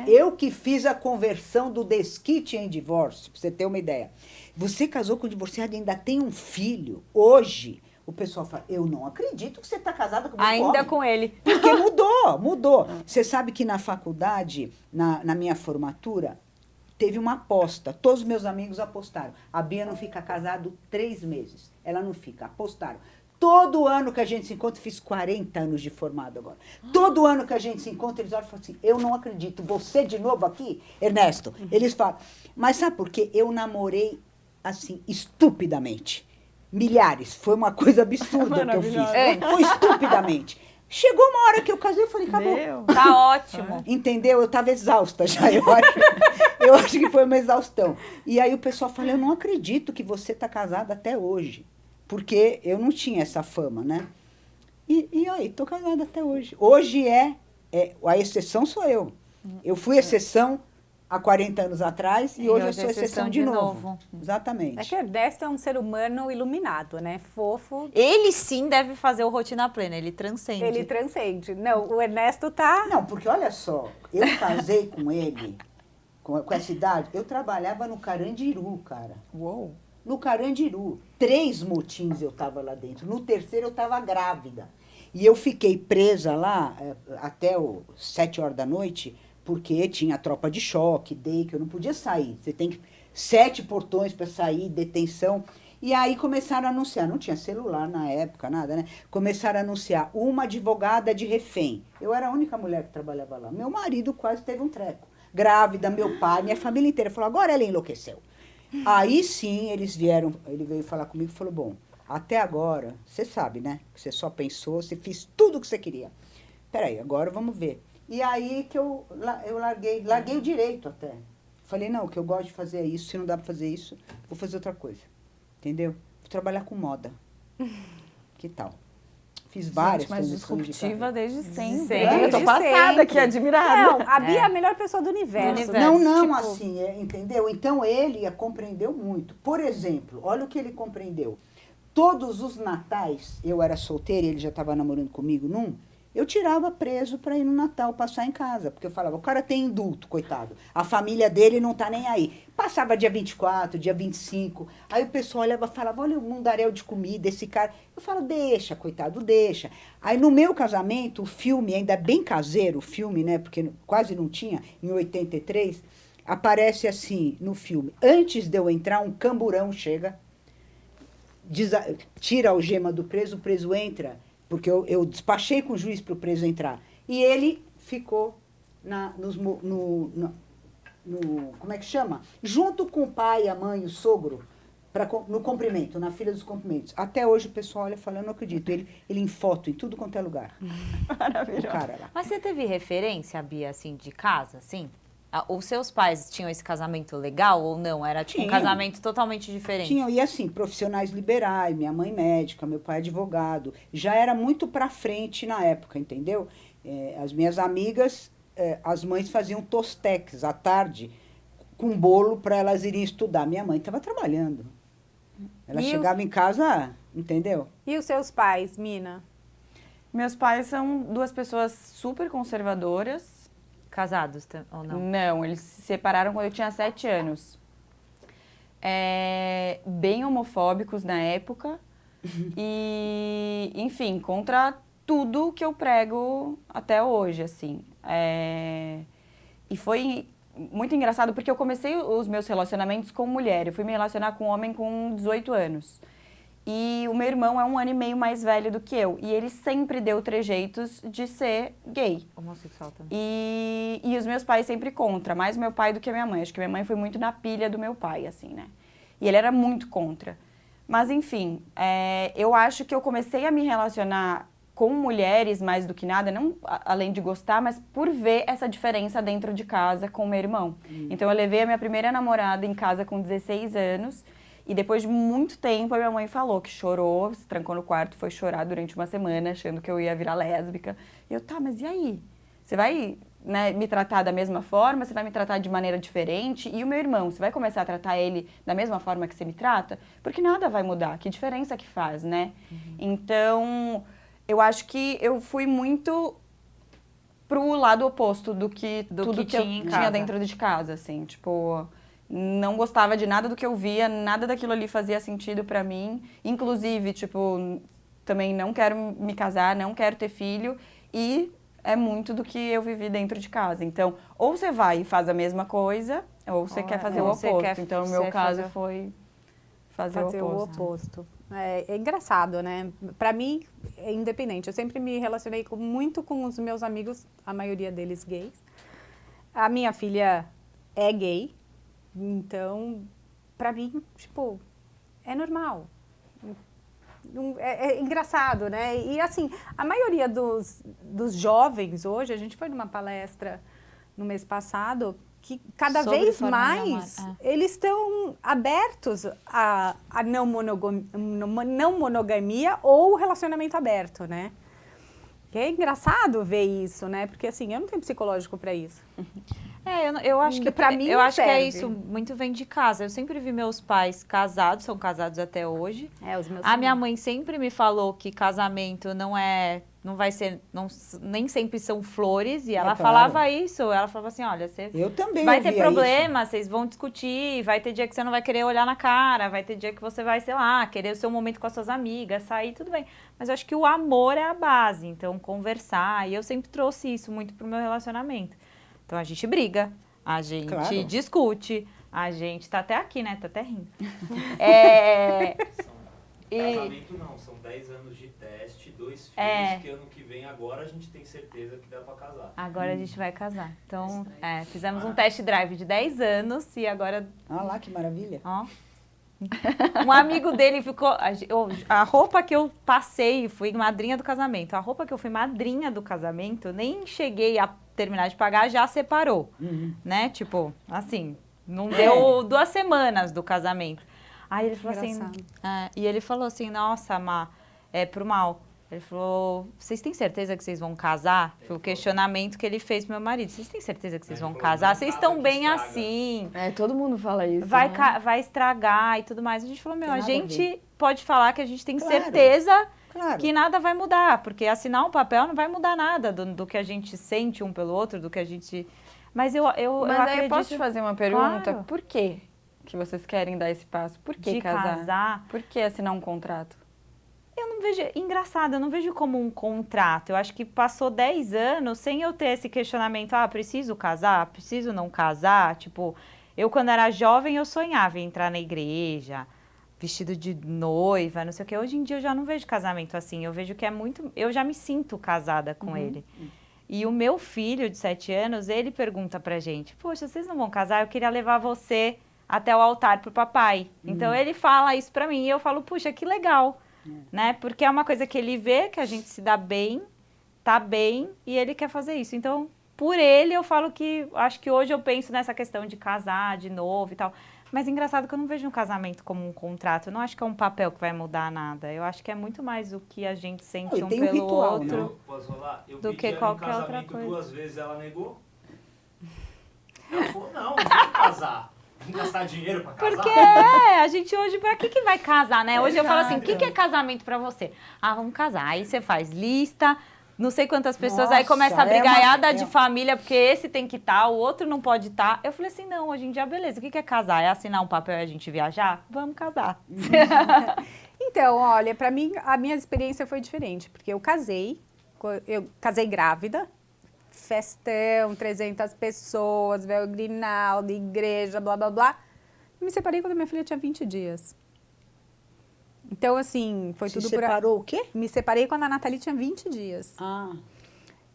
Eu que fiz a conversão do desquite em divórcio, pra você ter uma ideia. Você casou com um divorciado e ainda tem um filho, hoje... O pessoal fala, eu não acredito que você está casada com Ainda homem. com ele. Porque mudou. Você sabe que na faculdade, na minha formatura, teve uma aposta. Todos os meus amigos apostaram. A Bia não fica casada 3 meses. Ela não fica. Apostaram. Todo ano que a gente se encontra, fiz 40 anos de formado agora. Todo ano que a gente se encontra, eles olham e falam assim, eu não acredito. Você de novo aqui? Ernesto, eles falam. Mas sabe por quê? Eu namorei, assim, estupidamente. Milhares. Foi uma coisa absurda que eu fiz. Foi estupidamente. Chegou uma hora que eu casei e falei, acabou. Tá ótimo. Entendeu? Eu estava exausta já, eu acho. Eu acho que foi uma exaustão. E aí o pessoal fala, eu não acredito que você está casada até hoje. Porque eu não tinha essa fama, né? E aí, estou casada até hoje. Hoje a exceção sou eu. Eu fui exceção há 40 anos atrás e hoje eu sou exceção de novo. Exatamente. É que o Ernesto é um ser humano iluminado, né? Fofo. Ele sim deve fazer o Rotina Plena, ele transcende. Ele transcende. Não, o Ernesto tá... Não, porque olha só, eu casei com ele, com essa idade, eu trabalhava no Carandiru, cara. Uou! No Carandiru. 3 motins eu estava lá dentro. No terceiro eu estava grávida. E eu fiquei presa lá até 7 horas da noite, porque tinha tropa de choque, que eu não podia sair. Você tem 7 portões para sair, detenção. E aí começaram a anunciar, não tinha celular na época, nada, né? Começaram a anunciar uma advogada de refém. Eu era a única mulher que trabalhava lá. Meu marido quase teve um treco. Grávida, meu pai, minha família inteira. Falou, agora ela enlouqueceu. Aí sim, ele veio falar comigo e falou, bom, até agora, você sabe, né? Que você só pensou, você fez tudo o que você queria. Peraí, agora vamos ver. E aí que eu larguei o direito até. Falei, não, o que eu gosto de fazer é isso, se não dá pra fazer isso, vou fazer outra coisa. Entendeu? Vou trabalhar com moda. Que tal? Fiz várias mas transições de disruptiva carreira. desde sempre. Desde Eu tô passada sempre. aqui, admirada. Não, a Bia é a melhor pessoa do universo. Não, Tipo, assim, entendeu? Então ele compreendeu muito. Por exemplo, olha o que ele compreendeu. Todos os natais, eu era solteira e ele já estava namorando comigo eu tirava preso para ir no Natal passar em casa. Porque eu falava, o cara tem indulto, coitado. A família dele não tá nem aí. Passava dia 24, dia 25. Aí o pessoal olhava e falava, olha o mundaréu de comida, esse cara. Eu falo, deixa, coitado, deixa. Aí no meu casamento, o filme, ainda bem caseiro, o filme, né? Porque quase não tinha, em 83, aparece assim no filme. Antes de eu entrar, um camburão chega, tira a algema do preso, o preso entra. Porque eu despachei com o juiz para o preso entrar. E ele ficou como é que chama? Junto com o pai, a mãe, o sogro, no cumprimento, na fila dos cumprimentos. Até hoje o pessoal olha e fala, eu não acredito. Ele em foto, em tudo quanto é lugar. Maravilhoso. O cara lá. Mas você teve referência, Bia, assim, de casa, assim? Os seus pais tinham esse casamento legal ou não? Era tipo um casamento totalmente diferente? Tinham, e assim, profissionais liberais, minha mãe médica, meu pai advogado. Já era muito pra frente na época, entendeu? As minhas amigas, as mães faziam tostex à tarde com bolo para elas irem estudar. Minha mãe estava trabalhando. Ela chegava em casa, entendeu? E os seus pais, Mina? Meus pais são 2 pessoas super conservadoras. Casados ou não? Não, eles se separaram quando eu tinha 7 anos. Bem homofóbicos na época. E, enfim, contra tudo que eu prego até hoje, assim. E foi muito engraçado porque eu comecei os meus relacionamentos com mulher. Eu fui me relacionar com um homem com 18 anos. E o meu irmão é 1 ano e meio mais velho do que eu. E ele sempre deu trejeitos de ser gay. Homossexual também. E os meus pais sempre contra, mais meu pai do que a minha mãe. Acho que minha mãe foi muito na pilha do meu pai, assim, né? E ele era muito contra. Mas, enfim, eu acho que eu comecei a me relacionar com mulheres mais do que nada, não além de gostar, mas por ver essa diferença dentro de casa com o meu irmão. Então, eu levei a minha primeira namorada em casa com 16 anos. E depois de muito tempo, a minha mãe falou que chorou, se trancou no quarto, foi chorar durante uma semana, achando que eu ia virar lésbica. E eu, tá, mas e aí? Você vai, né, me tratar da mesma forma? Você vai me tratar de maneira diferente? E o meu irmão, você vai começar a tratar ele da mesma forma que você me trata? Porque nada vai mudar. Que diferença que faz, né? Então, eu acho que eu fui muito pro lado oposto do que tudo que eu tinha dentro de casa, assim. Tipo, não gostava de nada do que eu via, nada daquilo ali fazia sentido pra mim. Inclusive, tipo, também não quero me casar, não quero ter filho. E é muito do que eu vivi dentro de casa. Então, ou você vai e faz a mesma coisa, ou você quer fazer o oposto. Então, o meu caso foi fazer o oposto. É engraçado, né? Pra mim, é independente. Eu sempre me relacionei muito com os meus amigos, a maioria deles gays. A minha filha é gay. Então, pra mim, tipo, é normal. É engraçado, né? E assim, a maioria dos jovens hoje, a gente foi numa palestra no mês passado, que cada Sobre vez forma de mais amar, eles estão abertos à não monogamia ou relacionamento aberto, né? Que é engraçado ver isso, né? Porque assim, eu não tenho psicológico para isso. Eu acho que Pra mim eu não acho que é serve. isso, muito vem de casa. Eu sempre vi meus pais casados, são casados até hoje. Os meus A minha mãe sempre me falou que casamento não vai ser, nem sempre são flores, e ela claro. falava isso, ela falava assim, olha, você Eu também vai ter ouvia problema, vocês vão discutir, vai ter dia que você não vai querer olhar na cara, vai ter dia que você vai, sei lá, querer o seu momento com as suas amigas, sair, tudo bem. Mas eu acho que o amor é a base, então conversar, e eu sempre trouxe isso muito pro meu relacionamento. Então a gente briga, a gente Claro. discute, a gente tá até aqui, né? Tá até rindo. Casamento não, são 10 anos de teste, 2 filhos, que ano que vem agora a gente tem certeza que dá pra casar. Agora a gente vai casar. Então, fizemos um test drive de 10 anos e agora, Ah lá, que maravilha. ó. Um amigo dele ficou. A roupa que eu passei, fui madrinha do casamento. A roupa que eu fui madrinha do casamento, nem cheguei a terminar de pagar, já separou. Né? Tipo, assim, não deu 2 semanas do casamento. Aí ele falou assim. E ele falou assim: nossa, Má, é pro mal. Ele falou: vocês têm certeza que vocês vão casar? Foi o questionamento que ele fez pro meu marido. Vocês têm certeza que vocês vão casar? Vocês estão bem assim? Todo mundo fala isso. Vai, né? vai estragar e tudo mais. A gente falou, meu, Tem a nada a gente pode falar que a gente tem Claro. certeza Claro. que nada vai mudar, porque assinar um papel não vai mudar nada do que a gente sente um pelo outro, do que a gente... Mas eu Mas aí acredito... eu posso te fazer uma pergunta? Claro. Por quê que vocês querem dar esse passo? Por que de casar. Por que assinar um contrato? Eu não vejo... Engraçado, eu não vejo como um contrato. Eu acho que passou 10 anos sem eu ter esse questionamento. Ah, preciso casar? Preciso não casar? Tipo, eu quando era jovem eu sonhava em entrar na igreja, vestido de noiva, não sei o que. Hoje em dia eu já não vejo casamento assim. Eu vejo que é muito... Eu já me sinto casada com ele. E o meu filho de 7 anos, ele pergunta pra gente, poxa, vocês não vão casar? Eu queria levar você até o altar pro papai. Então ele fala isso pra mim e eu falo, puxa, que legal. Né? Porque é uma coisa que ele vê, que a gente se dá bem, tá bem, e ele quer fazer isso. Então, por ele, eu falo que, acho que hoje eu penso nessa questão de casar de novo e tal. Mas engraçado que eu não vejo um casamento como um contrato. Eu não acho que é um papel que vai mudar nada. Eu acho que é muito mais o que a gente sente E um tem um pelo ritual, outro. né? Eu posso falar? Eu Do pedi que ela em qualquer outra casamento coisa. 2 vezes, ela negou. Ela falou, não vou casar. Vou gastar dinheiro pra casar. Porque a gente hoje, pra que vai casar, né? Hoje eu falo assim, o que é casamento pra você? Ah, vamos casar. Aí você faz lista, não sei quantas pessoas, aí Nossa, começa a é uma- brigaiada de família, porque esse tem que estar, o outro não pode estar. Eu falei assim, não, hoje em dia, beleza, o que é casar? É assinar um papel e a gente viajar? Vamos casar. Então, olha, pra mim, a minha experiência foi diferente, porque eu casei grávida, festão, 300 pessoas, véu grinalda, igreja, blá, blá, blá. Me separei quando minha filha tinha 20 dias. Então, assim, foi Se tudo separou o quê? Me separei quando a Nathalie tinha 20 dias. Ah,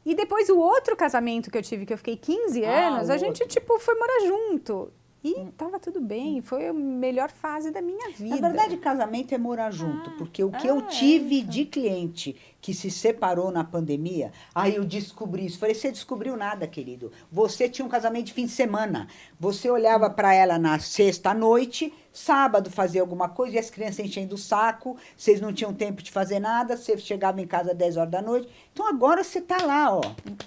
E depois o outro casamento que eu tive, que eu fiquei 15 anos, o a gente, outro. tipo, foi morar junto. E tava tudo bem, foi a melhor fase da minha vida. na verdade, casamento é morar junto, porque o que eu tive de cliente que se separou na pandemia, aí eu descobri isso. Falei, você descobriu nada, querido. Você tinha um casamento de fim de semana. Você olhava para ela na sexta à noite, sábado fazia alguma coisa e as crianças enchendo o saco, vocês não tinham tempo de fazer nada, você chegava em casa às 10 horas da noite. Então agora você tá lá, ó.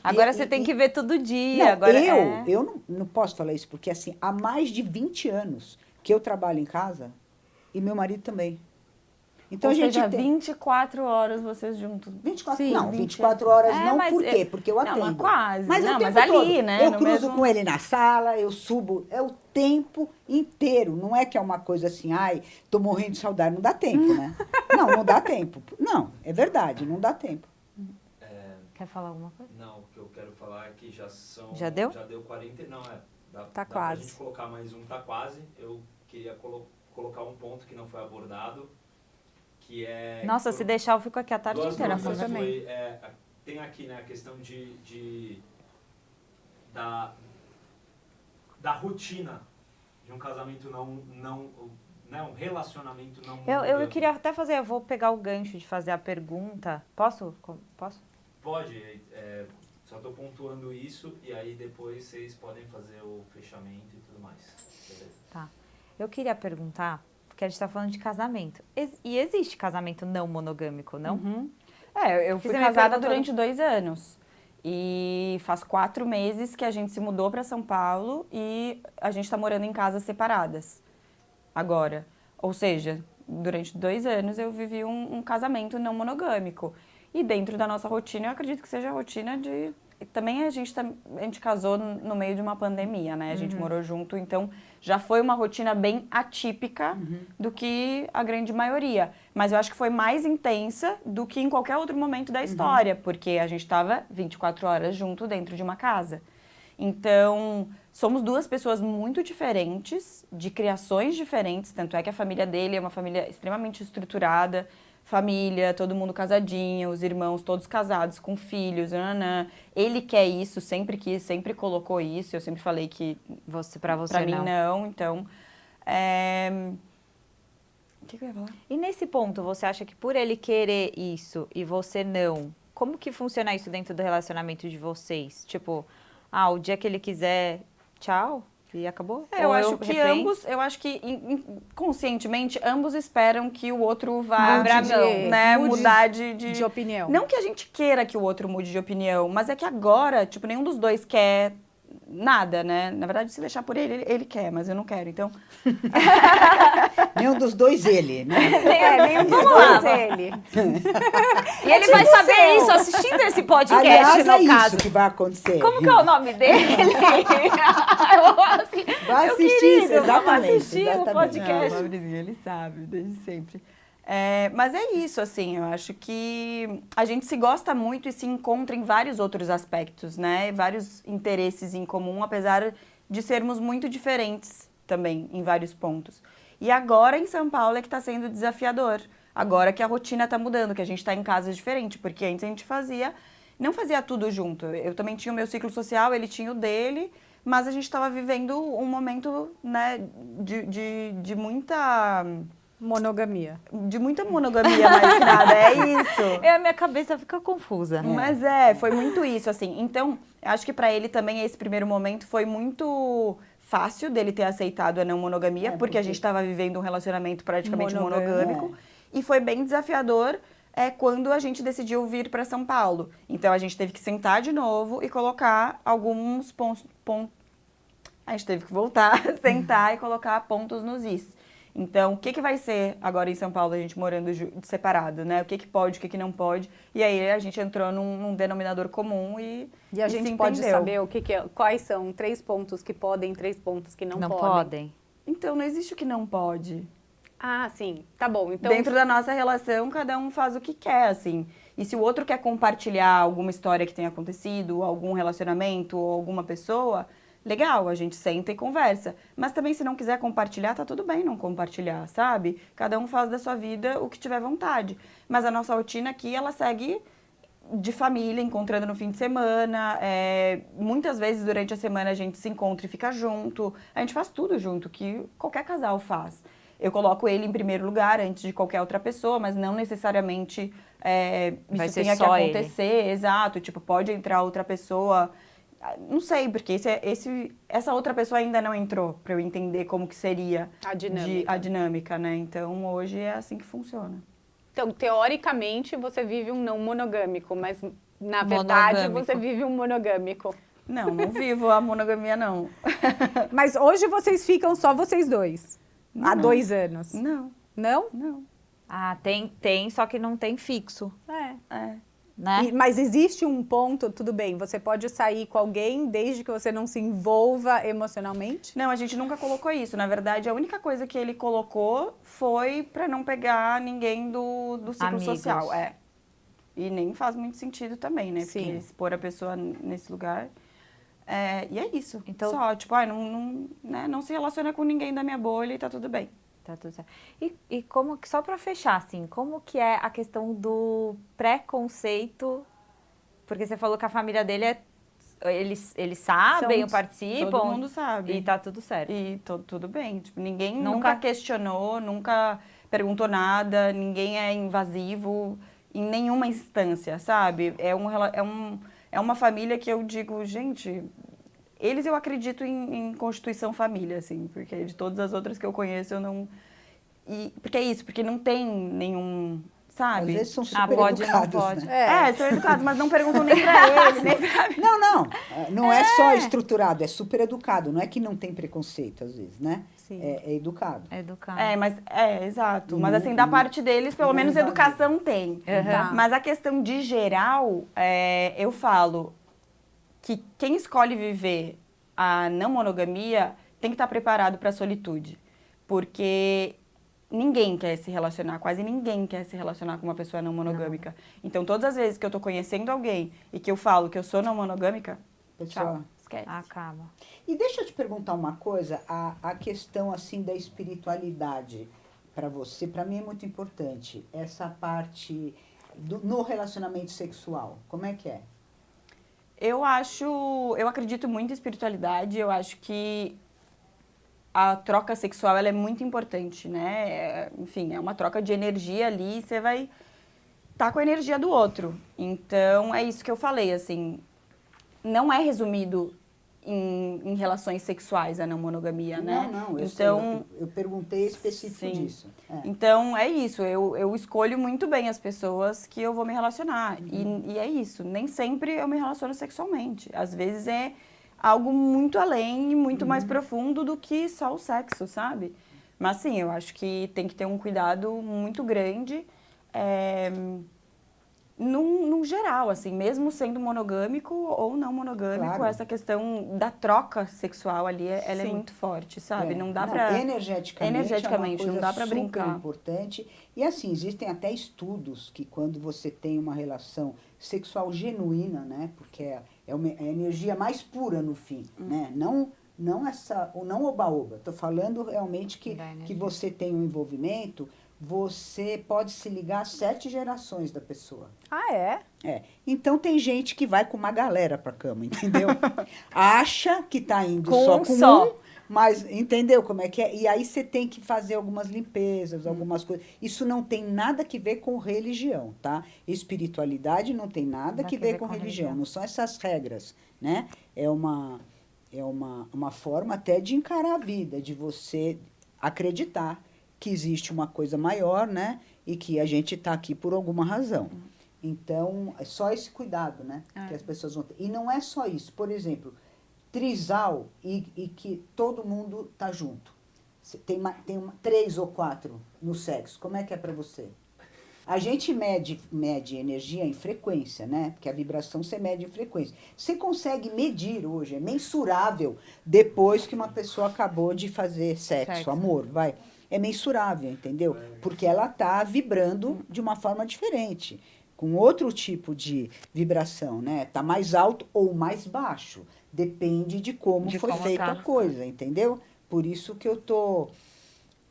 Agora você tem que ver todo dia. Não, Agora eu não posso falar isso, porque assim, há mais de 20 anos que eu trabalho em casa e meu marido também. Então Ou a gente seja, tem 24 horas vocês juntos. 24, Sim, não, 20 24 horas É, não, mas por quê? Porque eu não, atendo. mas quase. Mas, Não, o mas tempo ali, todo. né, Eu no cruzo mesmo- com ele na sala, eu subo, é o tempo inteiro. Não é que é uma coisa assim, ai, tô morrendo de saudade, não dá tempo, né? Não dá tempo. Não, é verdade, não dá tempo. Quer falar alguma coisa? Não, o que eu quero falar é que já são... Já deu? Já deu 40... Não, dá Tá pra quase. gente colocar mais um, tá quase. Eu queria colocar um ponto que não foi abordado, que é... Nossa, se deixar eu fico aqui a tarde Duas inteira. coisas também. foi, tem aqui, né, a questão da rotina de um casamento né, um relacionamento não Eu monogâmico. queria até fazer, eu vou pegar o gancho de fazer a pergunta. Posso? Posso? Pode, Só tô pontuando isso e aí depois vocês podem fazer o fechamento e tudo mais. Beleza? Tá. Eu queria perguntar, porque a gente tá falando de casamento. E existe casamento não monogâmico, não? Uhum. Eu fui Você me casada perguntou- durante 2 anos. E faz 4 meses que a gente se mudou para São Paulo e a gente está morando em casas separadas agora. Ou seja, durante 2 anos eu vivi um casamento não monogâmico. E dentro da nossa rotina, eu acredito que seja a rotina de... Também a gente casou no meio de uma pandemia, né? A gente morou junto, então já foi uma rotina bem atípica do que a grande maioria. Mas eu acho que foi mais intensa do que em qualquer outro momento da história, porque a gente estava 24 horas junto dentro de uma casa. Então, somos 2 pessoas muito diferentes, de criações diferentes, tanto é que a família dele é uma família extremamente estruturada, família, todo mundo casadinho, os irmãos todos casados, com filhos, nananã. Ele quer isso, sempre quis, sempre colocou isso, eu sempre falei que Pra mim não, então... O que eu ia falar? E nesse ponto, você acha que por ele querer isso e você não, como que funciona isso dentro do relacionamento de vocês? Tipo, o dia que ele quiser, tchau, e acabou? Eu Ou acho que repente- ambos, conscientemente, ambos esperam que o outro vá Abra Mude mão, né, mude mudar de opinião. Não que a gente queira que o outro mude de opinião, mas é que agora, tipo, nenhum dos dois quer nada, né? Na verdade, se deixar por ele quer, mas eu não quero, então... Nenhum dos dois ele, né? Nenhum dos dois ele. E ele vai saber isso assistindo esse podcast, Aliás, no é caso. isso que vai acontecer. Como que é o nome dele? Vai Meu assistir querido, isso, exatamente. vamos assistir o exatamente. podcast. Não, Fabrício, ele sabe, desde sempre. Mas é isso, assim, eu acho que a gente se gosta muito e se encontra em vários outros aspectos, né? Vários interesses em comum, apesar de sermos muito diferentes também em vários pontos. E agora em São Paulo é que está sendo desafiador. Agora que a rotina está mudando, que a gente está em casas diferentes, porque antes a gente não fazia tudo junto. Eu também tinha o meu ciclo social, ele tinha o dele, mas a gente estava vivendo um momento, né, de muita monogamia mais que nada, é isso. A minha cabeça fica confusa. Mas foi muito isso, assim. Então, eu acho que pra ele também esse primeiro momento foi muito fácil dele ter aceitado a não monogamia, porque a gente estava vivendo um relacionamento praticamente monogâmico. E foi bem desafiador quando a gente decidiu vir para São Paulo. Então, a gente teve que sentar de novo e colocar alguns pontos. A gente teve que voltar, sentar e colocar pontos nos is. Então, o que vai ser agora em São Paulo, a gente morando separado, né? O que pode, o que não pode. E aí a gente entrou num denominador comum e a gente pode saber quais são 3 pontos que podem, 3 pontos que não podem. Então, não existe o que não pode. Ah, sim. Tá bom. Então, dentro da nossa relação, cada um faz o que quer, assim. E se o outro quer compartilhar alguma história que tenha acontecido, algum relacionamento ou alguma pessoa... Legal, a gente senta e conversa. Mas também, se não quiser compartilhar, tá tudo bem não compartilhar, sabe? Cada um faz da sua vida o que tiver vontade. Mas a nossa rotina aqui, ela segue de família, encontrando no fim de semana. Muitas vezes, durante a semana, a gente se encontra e fica junto. A gente faz tudo junto, que qualquer casal faz. Eu coloco ele em primeiro lugar, antes de qualquer outra pessoa, mas não necessariamente isso tenha que acontecer. Exato, tipo, pode entrar outra pessoa... Não sei, porque essa outra pessoa ainda não entrou para eu entender como que seria a dinâmica, né? Então, hoje é assim que funciona. Então, teoricamente, você vive um não monogâmico, mas na verdade você vive um monogâmico. Não vivo a monogamia, não. Mas hoje vocês ficam só vocês dois? Há 2 anos? Não. Não? Não. Tem, só que não tem fixo. Né? Mas existe um ponto, tudo bem, você pode sair com alguém desde que você não se envolva emocionalmente? Não, a gente nunca colocou isso. Na verdade, a única coisa que ele colocou foi pra não pegar ninguém do ciclo Amigos. social. E nem faz muito sentido também, né? Sim. Porque expor a pessoa nesse lugar. E é isso. Então, só, tipo, não se relaciona com ninguém da minha bolha e tá tudo bem. Tá tudo certo. E como que, só para fechar, assim, como que é a questão do preconceito? Porque você falou que a família dele eles sabem, participam. Todo mundo sabe. E tá tudo certo. E tudo bem. Tipo, ninguém nunca questionou, nunca perguntou nada, ninguém é invasivo em nenhuma instância, sabe? é uma família que eu digo, gente, eles eu acredito em constituição família, assim, porque de todas as outras que eu conheço eu não... porque é isso, porque não tem nenhum... Sabe? Às vezes são super pode, educados, não pode. né? São educados, mas não perguntam nem pra ele, nem pra mim. Não é só estruturado, é super educado. Não é que não tem preconceito, às vezes, né? Sim. É educado. É educado. Exato. Mas assim, da parte deles, pelo menos educação tem. Tá. Mas a questão de geral, eu falo que quem escolhe viver a não monogamia tem que estar preparado para a solitude. Porque ninguém quer se relacionar, quase ninguém quer se relacionar com uma pessoa não monogâmica. Então, todas as vezes que eu tô conhecendo alguém e que eu falo que eu sou não monogâmica, Pessoal, tchau, esquece. Acaba. e deixa eu te perguntar uma coisa, a questão assim da espiritualidade para você, para mim é muito importante. Essa parte no relacionamento sexual, como é que é? Eu acredito muito em espiritualidade, eu acho que a troca sexual ela é muito importante, né? Enfim, é uma troca de energia ali, você vai estar com a energia do outro. Então, é isso que eu falei, assim, não é resumido em relações sexuais a não monogamia, né? Não, eu então, sei, eu perguntei específico sim. disso. Então, é isso, eu escolho muito bem as pessoas que eu vou me relacionar. E é isso, nem sempre eu me relaciono sexualmente. Às vezes é algo muito além e muito mais profundo do que só o sexo, sabe? Mas sim, eu acho que tem que ter um cuidado muito grande num geral, assim, mesmo sendo monogâmico ou não monogâmico, Claro. essa questão da troca sexual ali, ela é Sim. muito forte, sabe? Não dá pra... Energeticamente, não dá pra super brincar. importante. E assim, existem até estudos que quando você tem uma relação sexual genuína, né? Porque é a energia mais pura no fim, né? Não oba-oba. Estou falando realmente que você tem um envolvimento, você pode se ligar a 7 gerações da pessoa. Ah, é? Então tem gente que vai com uma galera pra cama, entendeu? Acha que tá indo Com só um com só. um, mas entendeu como é que é? E aí você tem que fazer algumas limpezas, algumas coisas. Isso não tem nada que ver com religião, tá? Espiritualidade não tem nada que ver com religião. Não são essas regras, né? É uma forma até de encarar a vida, de você acreditar que existe uma coisa maior, né? E que a gente está aqui por alguma razão. Então, é só esse cuidado, né? Que as pessoas vão ter. E não é só isso. Por exemplo, trisal e que todo mundo tá junto. Tem 3 ou 4 no sexo. Como é que é para você? A gente mede energia em frequência, né? Porque a vibração você mede em frequência. Você consegue medir hoje, é mensurável, depois que uma pessoa acabou de fazer sexo. Amor, vai. É mensurável, entendeu? Porque ela tá vibrando de uma forma diferente, com outro tipo de vibração, né? Tá mais alto ou mais baixo. Depende de como foi feita a coisa, entendeu? Por isso que eu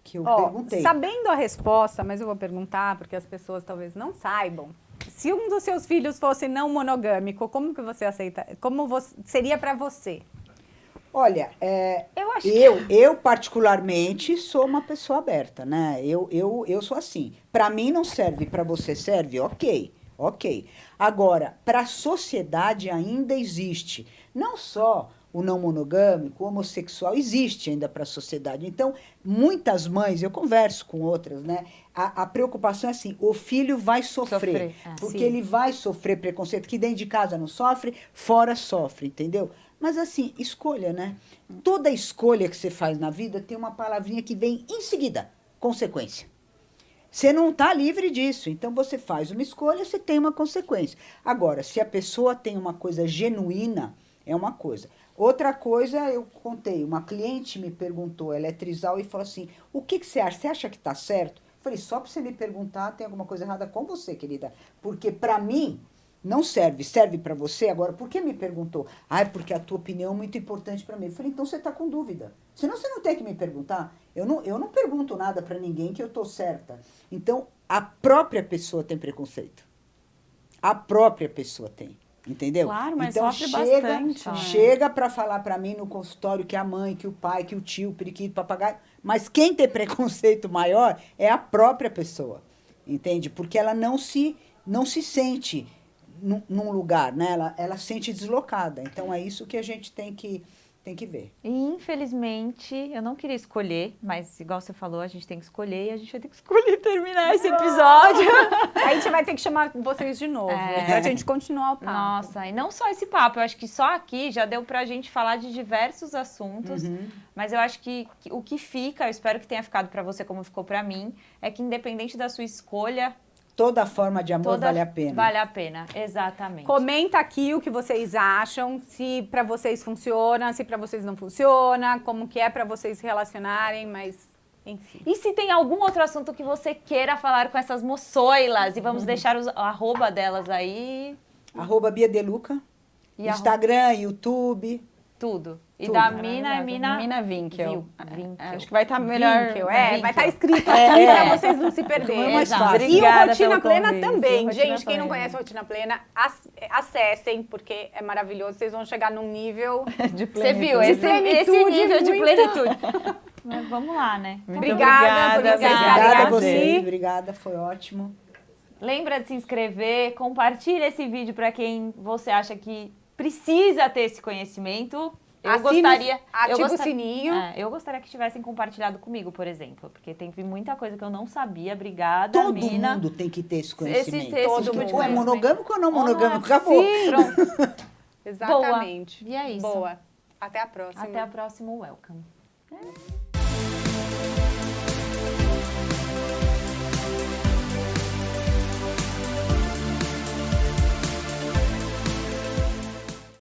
perguntei. Sabendo a resposta, mas eu vou perguntar, porque as pessoas talvez não saibam. Se um dos seus filhos fosse não monogâmico, como que você aceita? Seria para você? Olha, eu particularmente sou uma pessoa aberta, né? Eu sou assim. Para mim não serve, para você serve? Ok. Agora, para a sociedade ainda existe. Não só o não monogâmico, o homossexual, existe ainda para a sociedade. Então, muitas mães, eu converso com outras, né? A preocupação é assim, o filho vai sofrer porque ele vai sofrer preconceito, que dentro de casa não sofre, fora sofre, entendeu? Mas assim, escolha, né? Toda escolha que você faz na vida tem uma palavrinha que vem em seguida, consequência. Você não está livre disso, então você faz uma escolha, você tem uma consequência. Agora, se a pessoa tem uma coisa genuína, é uma coisa. Outra coisa, eu contei, uma cliente me perguntou, ela é trisal, e falou assim, o que você acha? Você acha que está certo? Eu falei, só para você me perguntar, tem alguma coisa errada com você, querida. Porque para mim, não serve para você. Agora, por que me perguntou? É porque a tua opinião é muito importante para mim. Eu falei, então você está com dúvida. Senão você não tem que me perguntar. Eu não pergunto nada para ninguém que eu estou certa. Então, a própria pessoa tem preconceito. A própria pessoa tem. Entendeu? Claro, mas então, sofre bastante. Chega para falar para mim no consultório que a mãe, que o pai, que o tio, o periquito, o papagaio. Mas quem tem preconceito maior é a própria pessoa. Entende? Porque ela não se sente num lugar, né? Ela se sente deslocada. Então, é isso que a gente tem que ver. E, infelizmente, eu não queria escolher, mas igual você falou, a gente tem que escolher e a gente vai ter que escolher terminar esse episódio. A gente vai ter que chamar vocês de novo, pra gente continuar o papo. Nossa, e não só esse papo, eu acho que só aqui já deu pra gente falar de diversos assuntos, mas eu acho que o que fica, eu espero que tenha ficado pra você como ficou pra mim, é que independente da sua escolha, Toda forma de amor vale a pena. Vale a pena, exatamente. Comenta aqui o que vocês acham, se pra vocês funciona, se pra vocês não funciona, como que é pra vocês se relacionarem, mas enfim. E se tem algum outro assunto que você queira falar com essas moçoilas, e vamos deixar o arroba delas aí. Bia De Luca, Instagram, YouTube. Tudo. E Tudo. da Mina é Mina Winkel. Winkel. Acho que vai estar melhor. Winkel, vai estar escrito aqui pra vocês não se perderem. É mais fácil. E o Obrigada Rotina pelo Plena convite. também. Rotina Gente, quem não Plena. conhece a Rotina Plena, acessem, porque é maravilhoso. Vocês vão chegar num nível... De Você viu De esse plenitude nível de muito. plenitude. Mas vamos lá, né? Obrigada por vocês estarem Obrigada a aqui. vocês, obrigada, foi ótimo. Lembra de se inscrever, compartilha esse vídeo para quem você acha que precisa ter esse conhecimento. Ativa o sininho. Eu gostaria que tivessem compartilhado comigo, por exemplo, porque tem muita coisa que eu não sabia. Obrigada, Todo Mina. mundo tem que ter esse conhecimento. Todo Tipo, mundo. ou é monogâmico ou não monogâmico, Sim, acabou. pronto. Exatamente. Boa. E é isso. Boa. Até a próxima. Até a próxima. Welcome.